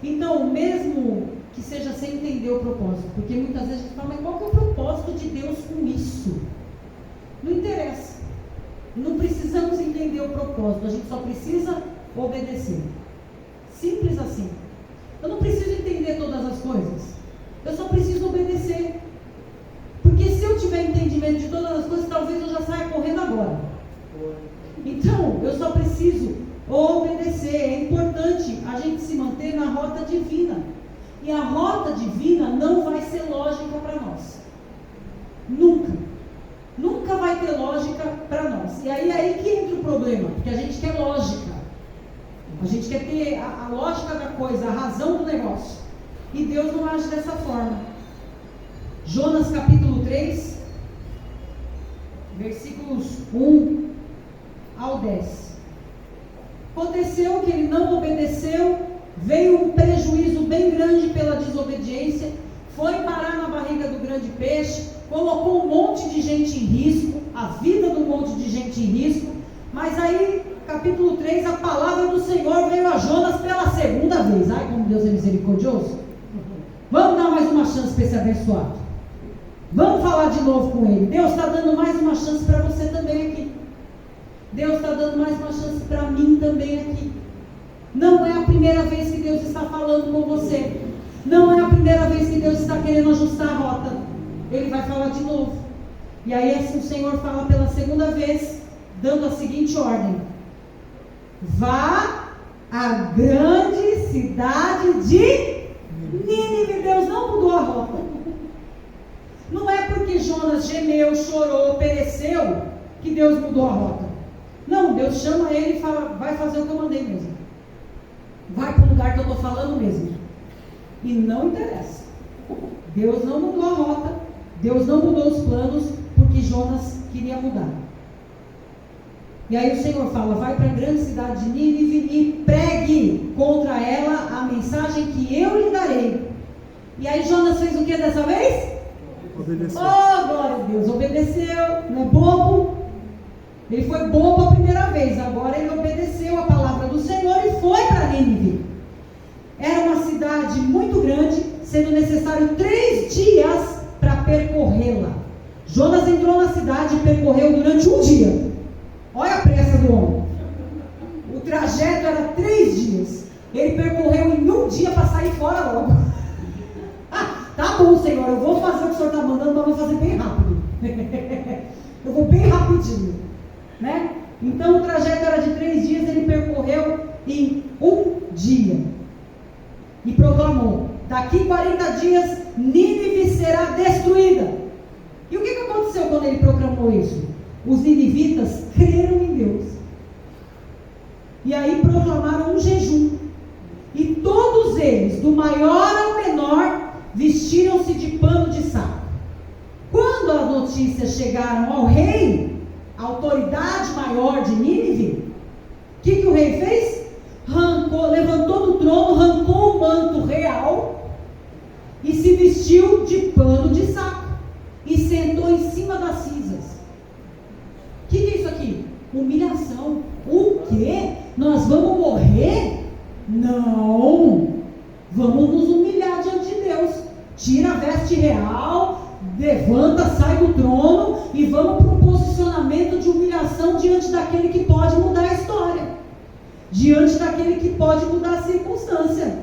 Speaker 1: Então, mesmo que seja sem entender o propósito, porque muitas vezes a gente fala: mas qual que é o propósito de Deus com isso? Não interessa. Não precisamos entender o propósito, a gente só precisa obedecer. Simples assim. Eu não preciso entender todas as coisas, eu só preciso obedecer. Porque se eu tiver entendimento de todas as coisas, talvez eu já saia correndo agora. Então, eu só preciso obedecer. É importante a gente se manter na rota divina. E a rota divina não vai ser lógica para nós. Nunca. Nunca vai ter lógica para nós. E aí é aí que entra o problema, porque a gente quer lógica. A gente quer ter a lógica da coisa, a razão do negócio. E Deus não age dessa forma. Jonas capítulo 3, versículos 1 ao 10. Aconteceu que ele não obedeceu, veio um prejuízo bem grande pela desobediência, foi parar na barriga do grande peixe, colocou um monte de gente em risco, a vida de um monte de gente em risco. Mas aí, capítulo 3, a palavra do Senhor veio a Jonas pela segunda vez. Ai, como Deus é misericordioso. Vamos dar mais uma chance para esse abençoado. Vamos falar de novo com ele. Deus está dando mais uma chance para você também aqui. Deus está dando mais uma chance para mim também aqui. Não é a primeira vez que Deus está falando com você. Não é a primeira vez que Deus está querendo ajustar a rota. Ele vai falar de novo. E aí assim o Senhor fala pela segunda vez, dando a seguinte ordem: vá à grande cidade de Nínive. Deus não mudou a rota. Não é porque Jonas gemeu, chorou, pereceu, que Deus mudou a rota. Não, Deus chama ele e fala: vai fazer o que eu mandei mesmo. Vai para o lugar que eu estou falando mesmo. E não interessa. Deus não mudou a rota. Deus não mudou os planos porque Jonas queria mudar. E aí o Senhor fala: vai para a grande cidade de Nínive e pregue contra ela a mensagem que eu lhe darei. E aí Jonas fez o que dessa vez?
Speaker 2: Obedeceu.
Speaker 1: Oh, glória a Deus, obedeceu, não é bobo. Ele foi bobo a primeira vez, agora ele obedeceu a palavra do Senhor e foi para Nínive. Era uma cidade muito grande, sendo necessário 3 dias para percorrê-la. Jonas entrou na cidade e percorreu durante um dia. Olha a pressa do homem. O trajeto era 3 dias. Ele percorreu em um dia para sair fora logo. Tá bom, Senhor, eu vou fazer o que o Senhor está mandando, mas vou fazer bem rápido. Eu vou bem rapidinho, né? Então o trajeto era de 3 dias, ele percorreu em um dia. E proclamou: daqui 40 dias Nínive será destruída. E o que aconteceu quando ele proclamou isso? Os ninivitas creram em Deus. E aí proclamaram um jejum. E todos eles, do maior ao menor, vestiram-se de pano de saco. Quando as notícias chegaram ao rei, a autoridade maior de Nínive, o que o rei fez? Levantou do trono, arrancou o manto real e se vestiu de pano de saco e sentou em cima das cinzas. O que é isso aqui? Humilhação. O quê? Nós vamos morrer? Não. Vamos nos humilhar diante de Deus. Tira a veste real, levanta, sai do trono e vamos para um posicionamento de humilhação diante daquele que pode mudar a história, diante daquele que pode mudar a circunstância.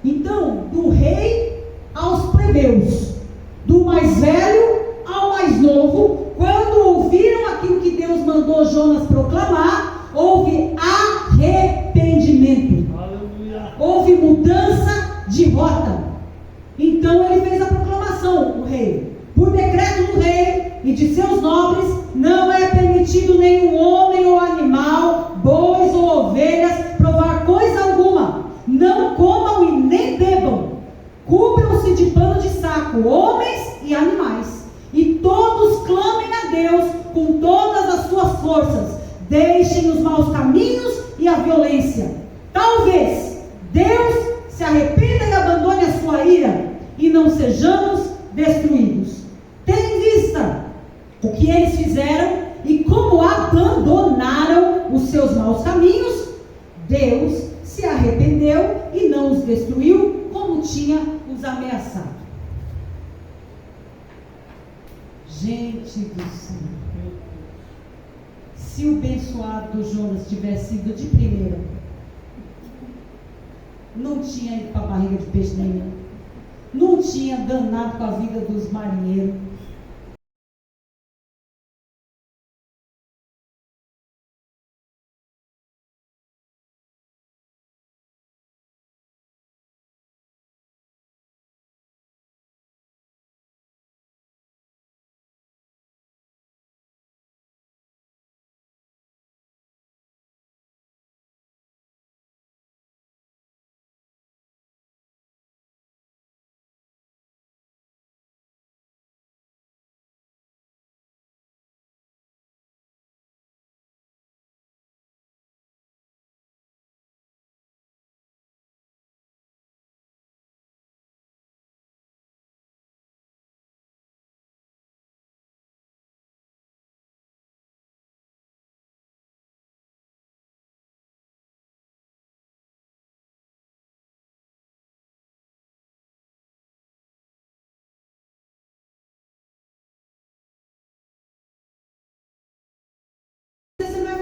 Speaker 1: Então, do rei aos plebeus, do mais velho ao mais novo, quando ouviram aquilo que Deus mandou Jonas proclamar, houve arrependimento.
Speaker 3: Aleluia.
Speaker 1: Houve mudança de rota. Então ele fez a proclamação, o rei: por decreto do rei e de seus nobres, não é permitido nenhum homem ou animal, bois ou ovelhas, provar coisa alguma. Não comam e nem bebam. Cubram-se de pano de saco, homens e animais. E todos clamem a Deus com todas as suas forças. Deixem os maus caminhos e a violência. Talvez Deus se arrependa e abandone a sua ira, e não sejamos destruídos. Tendo em vista o que eles fizeram e como abandonaram os seus maus caminhos, Deus se arrependeu e não os destruiu como tinha os ameaçado. Gente do céu, se o abençoado Jonas tivesse ido de primeira, não tinha ido para a barriga de peixe nenhum, não tinha danado com a vida dos marinheiros,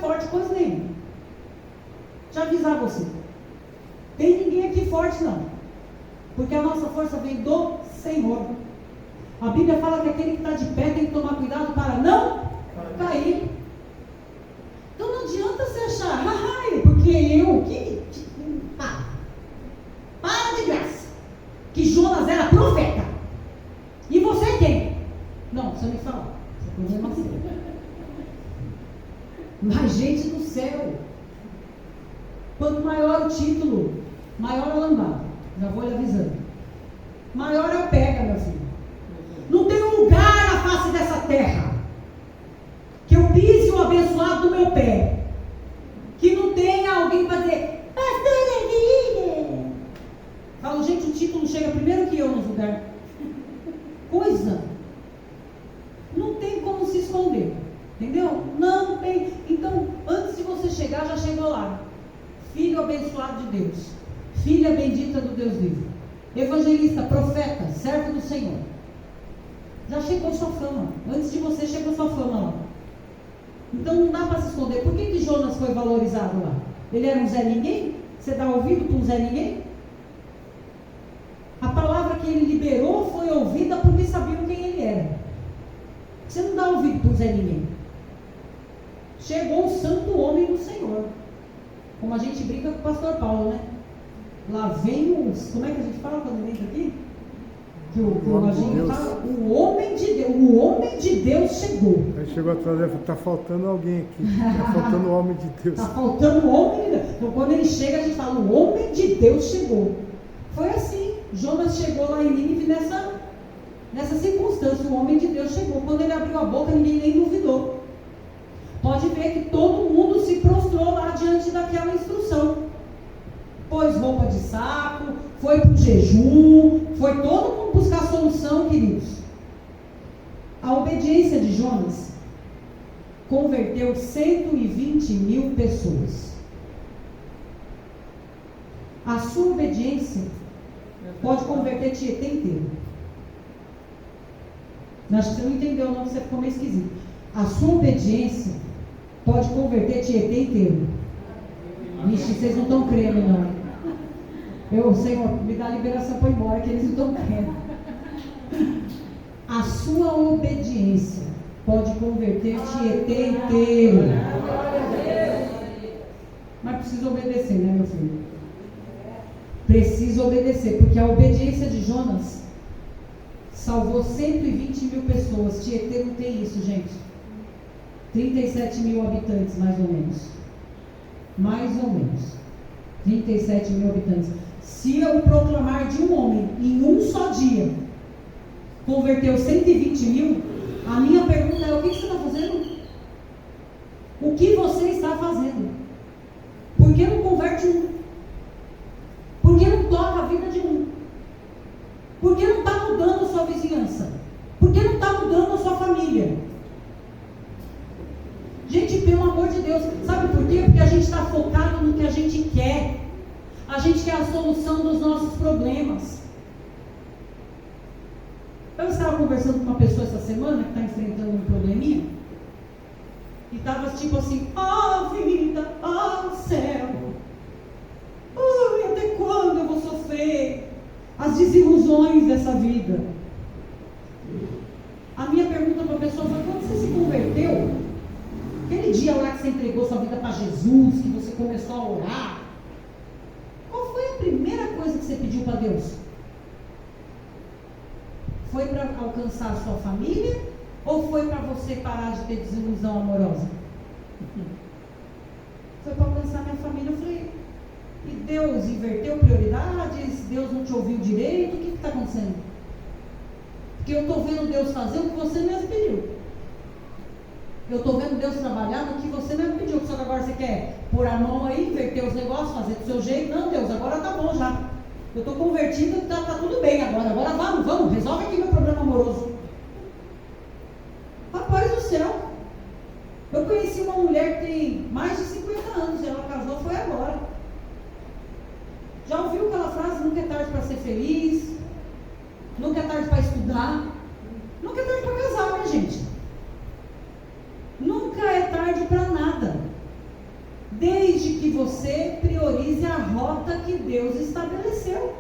Speaker 1: forte coisa nenhuma. Deixa eu avisar você. Tem ninguém aqui forte não. Porque a nossa força vem do Senhor. A Bíblia fala que aquele que está de pé tem que tomar cuidado para não cair. Então não adianta você achar, porque eu, para de graça, que Jonas era profeta. E você é quem? Não, você me fala. Você é você. Mas gente do céu, quanto maior o título, maior a lambada. Já vou lhe avisando. Maior é o pega, meu filho. Não tem um lugar na face dessa terra que eu pise o abençoado do meu pé, que não tenha alguém para dizer, pastora Lívia. Falo, gente, o título chega primeiro que eu nos lugares. Coisa. Não tem como se esconder. Entendeu? Não tem. Então, antes de você chegar, já chegou lá. Filho abençoado de Deus. Filha bendita do Deus vivo. Evangelista, profeta, servo do Senhor. Já chegou sua fama. Antes de você chegou sua fama lá. Então não dá para se esconder. Por que Jonas foi valorizado lá? Ele era um Zé Ninguém? Você dá ouvido para um Zé Ninguém? A palavra que ele liberou foi ouvida porque sabiam quem ele era. Você não dá ouvido para um Zé Ninguém. Chegou o santo homem do Senhor. Como a gente brinca com o pastor Paulo, né? Lá vem os... Como é que a gente fala quando entra aqui? A gente fala, o homem de Deus chegou.
Speaker 2: Aí chegou atrás e falou, está faltando alguém aqui. Está faltando o homem de Deus.
Speaker 1: Está faltando o homem de Deus. Então quando ele chega, a gente fala, o homem de Deus chegou. Foi assim. Jonas chegou lá em Nínive nessa circunstância. O homem de Deus chegou. Quando ele abriu a boca, ninguém nem duvidou. Pode ver que todo mundo se prostrou lá diante daquela instrução. Pôs roupa de saco, foi para o jejum, foi todo mundo buscar solução, queridos. A obediência de Jonas converteu 120 mil pessoas. A sua obediência pode converter Tietê inteiro. Acho que você não entendeu não, você ficou meio esquisito. A sua obediência pode converter Tietê inteiro. Vixe, vocês não estão crendo não. Senhor, me dá liberação para ir embora, que eles não estão crendo. A sua obediência pode converter Tietê inteiro. Mas precisa obedecer, né, meu filho? Precisa obedecer, porque a obediência de Jonas salvou 120 mil pessoas. Tietê não tem isso, gente. 37 mil habitantes, mais ou menos. Mais ou menos. 37 mil habitantes. Se eu proclamar de um homem em um só dia converteu 120 mil, a minha pergunta é: o que você está fazendo? O que você está fazendo? Por que não converte um? Por que não toca a vida de um? Por que não está mudando a sua vizinhança? Por que não está mudando a sua família? Gente, pelo amor de Deus, sabe por quê? Porque a gente está focado no que a gente quer. A gente quer a solução dos nossos problemas. Eu estava conversando com uma pessoa essa semana que está enfrentando um probleminha. E estava tipo assim: vida, céu. Até quando eu vou sofrer as desilusões dessa vida? A minha pergunta para a pessoa foi: quando você se converteu, aquele dia lá que você entregou sua vida para Jesus, que você começou a orar, qual foi a primeira coisa que você pediu para Deus? Foi para alcançar a sua família? Ou foi para você parar de ter desilusão amorosa? Foi para alcançar minha família. Eu falei: e Deus inverteu prioridades? Deus não te ouviu direito? O que está acontecendo? Porque eu estou vendo Deus fazer o que você mesmo pediu. Eu estou vendo Deus trabalhar no que você mesmo pediu. Só que agora você quer pôr a mão aí, inverter os negócios, fazer do seu jeito. Não, Deus, agora tá bom já. Eu estou convertido, tá tudo bem agora. Agora vamos, resolve aqui meu problema amoroso. Rapaz do céu. Eu conheci uma mulher que tem mais de 50 anos. E ela casou, foi agora. Já ouviu aquela frase: nunca é tarde para ser feliz? Nunca é tarde para estudar? Nunca é tarde para casar, minha gente. Nunca é tarde para nada. rota que Deus estabeleceu.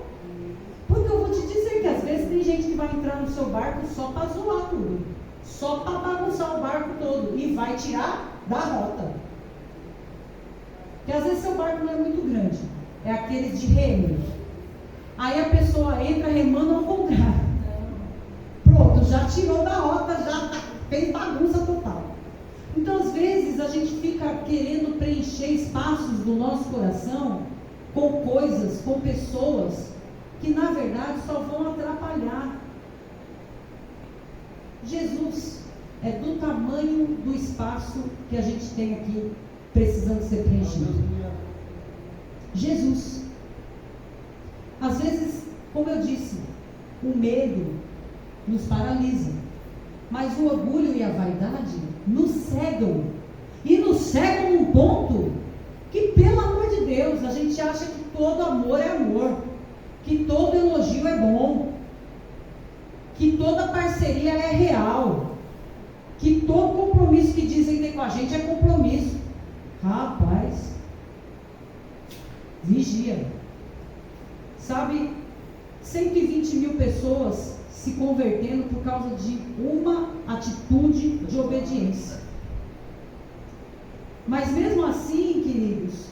Speaker 1: Porque eu vou te dizer que às vezes tem gente que vai entrar no seu barco só para zoar tudo, só para bagunçar o barco todo e vai tirar da rota. Porque às vezes seu barco não é muito grande, é aqueles de remo. Aí a pessoa entra remando ao contrário. Pronto, já tirou da rota, já fez bagunça total. Então às vezes a gente fica querendo preencher espaços do nosso coração com coisas, com pessoas que na verdade só vão atrapalhar. Jesus é do tamanho do espaço que a gente tem aqui precisando ser preenchido. Jesus. Às vezes, como eu disse, o medo nos paralisa, mas o orgulho e a vaidade nos cegam, e nos cegam num ponto que, pelo amor de Deus, a gente acha que todo amor é amor, que todo elogio é bom, que toda parceria é real, que todo compromisso que dizem ter com a gente é compromisso. Rapaz, vigia. Sabe, 120 mil pessoas se convertendo por causa de uma atitude de obediência. Mas mesmo assim, queridos,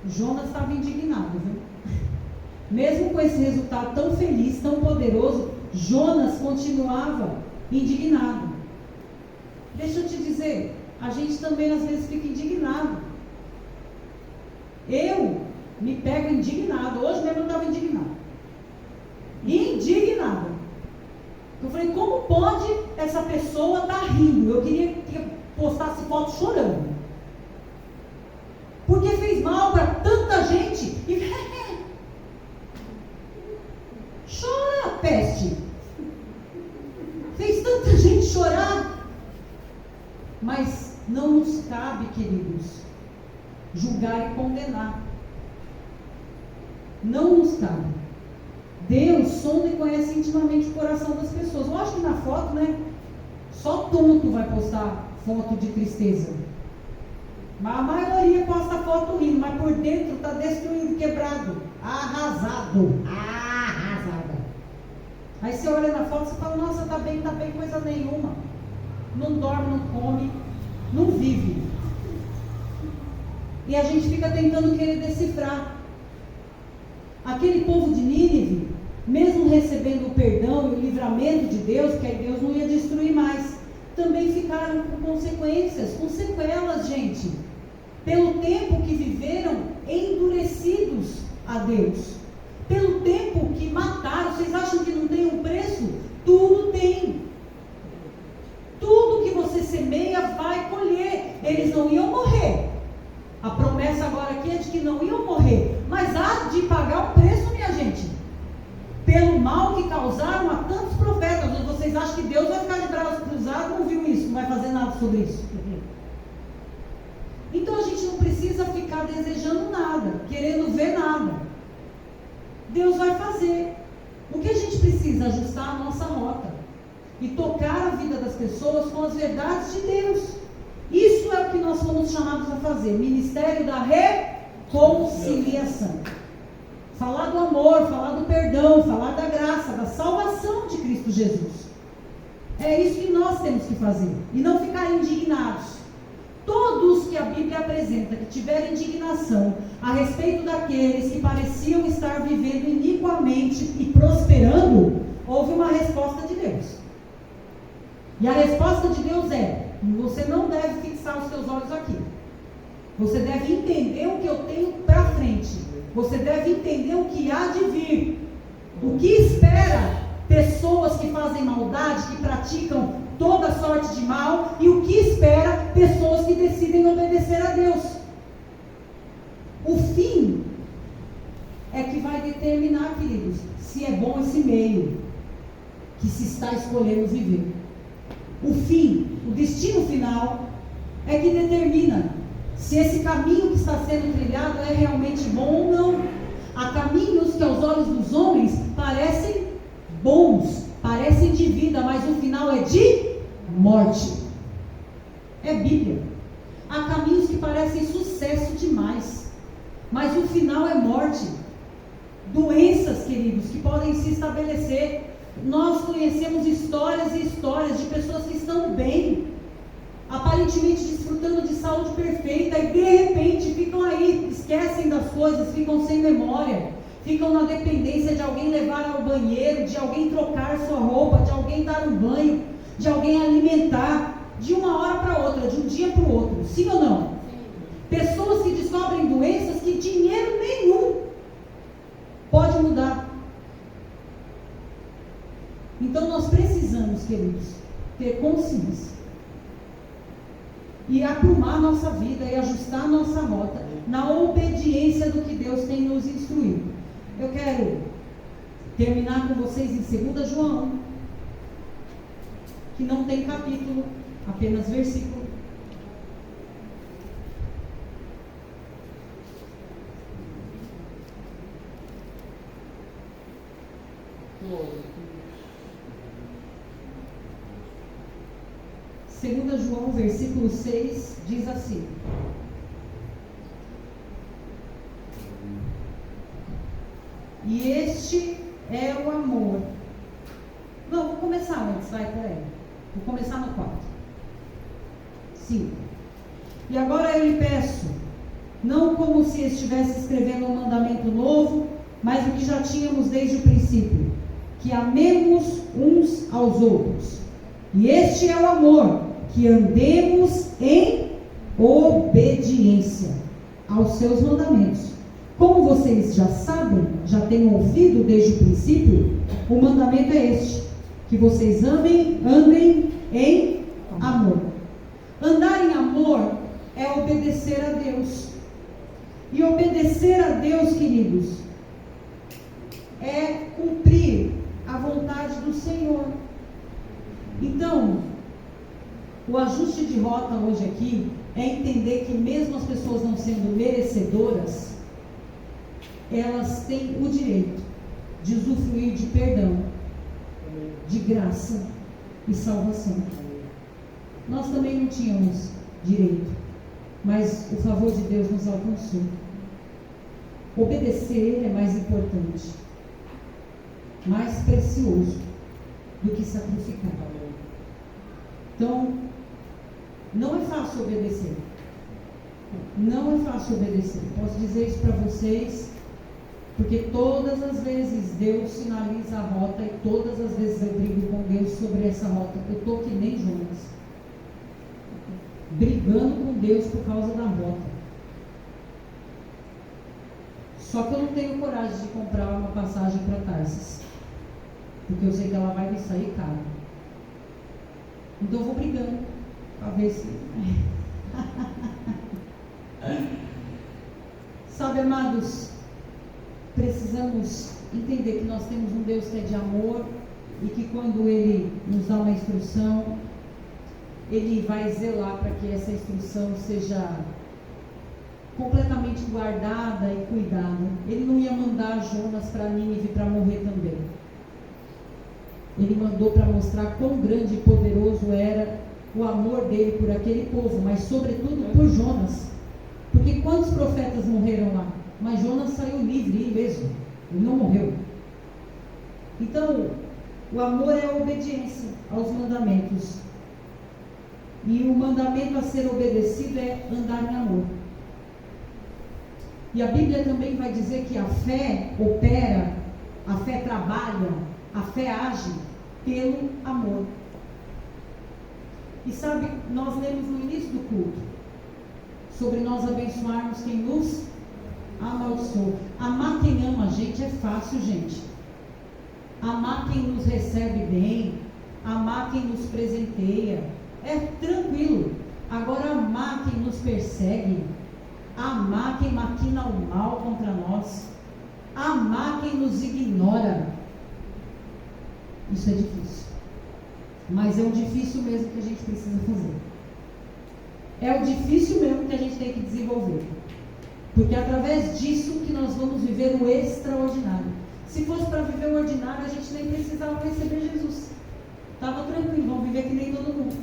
Speaker 1: Jonas estava indignado, viu? Mesmo com esse resultado tão feliz, tão poderoso, Jonas continuava indignado. Deixa eu te dizer, a gente também às vezes fica indignado. Eu me pego indignado. Hoje mesmo eu estava indignado. Indignado. Eu falei, como pode essa pessoa estar rindo? Eu queria que postasse foto chorando. Porque fez mal para tanta gente. E chora, peste. Fez tanta gente chorar. Mas não nos cabe, queridos, julgar e condenar. Não nos cabe. Deus sonda e conhece intimamente o coração das pessoas. Eu acho que na foto, né? Só tonto vai postar foto de tristeza. Mas a maioria posta foto rindo, mas por dentro está destruído, quebrado, arrasado. Arrasada. Aí você olha na foto e fala, nossa, tá bem, coisa nenhuma. Não dorme, não come, não vive. E a gente fica tentando querer decifrar. Aquele povo de Nínive, mesmo recebendo o perdão e o livramento de Deus, porque aí Deus não ia destruir mais, também ficaram com consequências, com sequelas, gente, pelo tempo que viveram endurecidos a Deus, pelo tempo que mataram. Vocês acham que não tem um preço? Tudo tem. Tudo que você semeia vai colher. Eles não iam morrer. A promessa agora aqui é de que não iam morrer, mas há de pagar um preço, minha gente, pelo mal que causaram a tantos profetas. Vocês acham que Deus vai ficar de braços cruzados? Não viu isso, não vai fazer nada sobre isso. Então a gente não precisa ficar desejando nada, querendo ver nada. Deus vai fazer. O que a gente precisa? Ajustar a nossa rota e tocar a vida das pessoas com as verdades de Deus. Isso é o que nós fomos chamados a fazer. Ministério da reconciliação. Falar do amor, falar do perdão, falar da graça, da salvação de Cristo Jesus. É isso que nós temos que fazer. E não ficar indignados. Todos que a Bíblia apresenta que tiveram indignação a respeito daqueles que pareciam estar vivendo iniquamente e prosperando, houve uma resposta de Deus. E a resposta de Deus é: você não deve fixar os seus olhos aqui. Você deve entender o que eu tenho para frente. Você deve entender o que há de vir. O que espera pessoas que fazem maldade, que praticam toda sorte de mal, e o que espera pessoas que decidem obedecer a Deus. O fim é que vai determinar, queridos, se é bom esse meio que se está escolhendo viver. O fim, o destino final, é que determina se esse caminho que está sendo trilhado é realmente bom ou não. Há caminhos que aos olhos dos homens parecem bons, parecem de vida, mas o final é de morte. É Bíblia. Há caminhos que parecem sucesso demais. mas o final é morte. Doenças, queridos, que podem se estabelecer. Nós conhecemos histórias e histórias de pessoas que estão bem, aparentemente desfrutando de saúde perfeita, e de repente ficam aí, esquecem das coisas, ficam sem memória, ficam na dependência de alguém levar ao banheiro, de alguém trocar sua roupa, de alguém dar um banho, de alguém alimentar, de uma hora para outra, de um dia para o outro. Sim ou não? Sim. Pessoas que descobrem doenças que dinheiro nenhum pode mudar. Então nós precisamos, queridos, ter consciência e aprumar a nossa vida e ajustar a nossa rota na obediência do que Deus tem nos instruído. Eu quero terminar com vocês em 2 João, que não tem capítulo, apenas versículo. Segunda João, versículo 6, diz assim: e este é o amor. Não, vou começar antes, vai, peraí. Vou começar no 4. 5. E agora eu lhe peço, não como se estivesse escrevendo um mandamento novo, mas o que já tínhamos desde o princípio, que amemos uns aos outros. E este é o amor, que andemos em obediência aos seus mandamentos. Como vocês já sabem, já têm ouvido desde o princípio, o mandamento é este, que vocês andem em amor. Andar em amor é obedecer a Deus. E obedecer a Deus, queridos, é cumprir a vontade do Senhor. Então, o ajuste de rota hoje aqui é entender que mesmo as pessoas não sendo merecedoras, elas têm o direito de usufruir de perdão, de graça e salvação. Nós também não tínhamos direito, mas o favor de Deus nos alcançou. Obedecer é mais importante, mais precioso do que sacrificar. Então, não é fácil obedecer. Não é fácil obedecer. Posso dizer isso para vocês, porque todas as vezes Deus sinaliza a rota e todas as vezes eu brigo com Deus sobre essa rota. Eu estou que nem Jonas, brigando com Deus por causa da rota. Só que eu não tenho coragem de comprar uma passagem para Tarsis, porque eu sei que ela vai me sair cara. Então eu vou brigando para ver se... Sabe, amados, precisamos entender que nós temos um Deus que é de amor e que quando Ele nos dá uma instrução, Ele vai zelar para que essa instrução seja completamente guardada e cuidada. Ele não ia mandar Jonas para Nínive para morrer também. Ele mandou para mostrar quão grande e poderoso era o amor dele por aquele povo, mas sobretudo por Jonas. Porque quantos profetas morreram lá? Mas Jonas saiu livre, ileso. Ele não morreu. Então, o amor é a obediência aos mandamentos. E o mandamento a ser obedecido é andar em amor. E a Bíblia também vai dizer que a fé opera, a fé trabalha, a fé age pelo amor. E sabe, nós lemos no início do culto sobre nós abençoarmos quem nos amaldiçoou. Amar quem ama a gente é fácil, gente. Amar quem nos recebe bem, amar quem nos presenteia, é tranquilo. Agora, amar quem nos persegue, amar quem maquina o mal contra nós, amar quem nos ignora, isso é difícil. Mas é o difícil mesmo que a gente precisa fazer. É o difícil mesmo que a gente tem que desenvolver. Porque é através disso que nós vamos viver o extraordinário. Se fosse para viver o ordinário, a gente nem precisava receber Jesus. Estava tranquilo, vamos viver que nem todo mundo.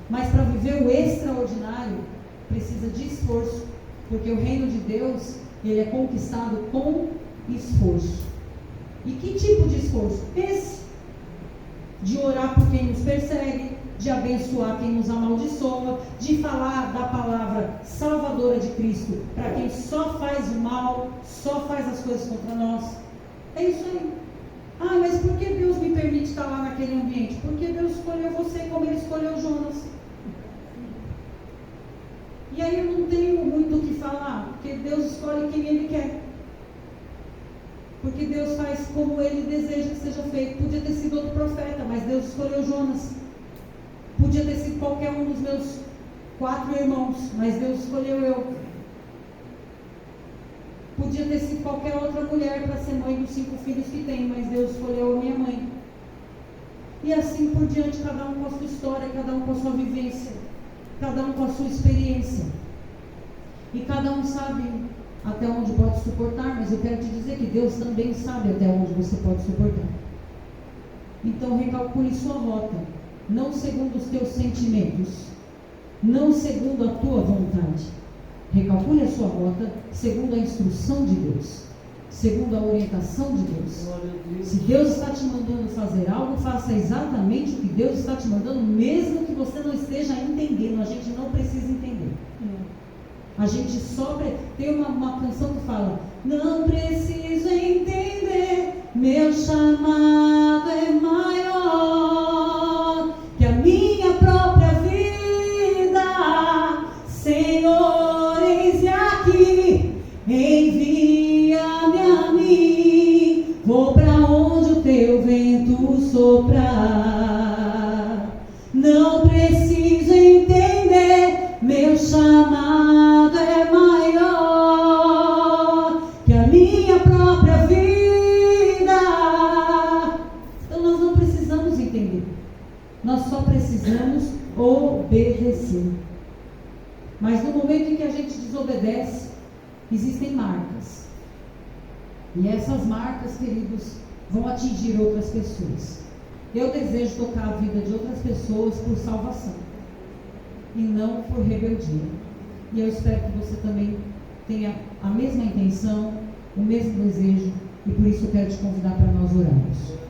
Speaker 1: Mas para viver o extraordinário, precisa de esforço. Porque o reino de Deus ele é conquistado com esforço. E que tipo de esforço? Esse. De orar por quem nos persegue, de abençoar quem nos amaldiçoa, de falar da palavra salvadora de Cristo para quem só faz o mal, só faz as coisas contra nós. É isso aí. Ah, mas por que Deus me permite estar lá naquele ambiente? Porque Deus escolheu você como Ele escolheu Jonas. E aí eu não tenho muito o que falar, porque Deus escolhe quem Ele quer. Porque Deus faz como Ele deseja que seja feito. Podia ter sido outro profeta, mas Deus escolheu Jonas. Podia ter sido qualquer um dos meus 4 irmãos, mas Deus escolheu eu. Podia ter sido qualquer outra mulher para ser mãe dos 5 filhos que tem, mas Deus escolheu a minha mãe. E assim por diante, cada um com a sua história, cada um com a sua vivência, cada um com a sua experiência. E cada um sabe até onde pode suportar, mas eu quero te dizer que Deus também sabe até onde você pode suportar. Então recalcule sua rota, não segundo os teus sentimentos, não segundo a tua vontade. Recalcule a sua rota segundo a instrução de Deus, segundo a orientação de Deus. Se Deus está te mandando fazer algo, faça exatamente o que Deus está te mandando, mesmo que você não esteja entendendo. A gente não precisa entender. A gente só tem uma canção que fala: não preciso entender, meu chamado é maior que a minha própria vida. Senhor, eis-me aqui, envia-me a mim, vou para onde o teu vento soprar. Não preciso entender, meu chamado é maior que a minha própria vida. Então nós não precisamos entender, nós só precisamos obedecer. Mas no momento em que a gente desobedece, existem marcas. E essas marcas, queridos, vão atingir outras pessoas. Eu desejo tocar a vida de outras pessoas por salvação e não por rebeldia. E eu espero que você também tenha a mesma intenção, o mesmo desejo, e por isso eu quero te convidar para nós orarmos.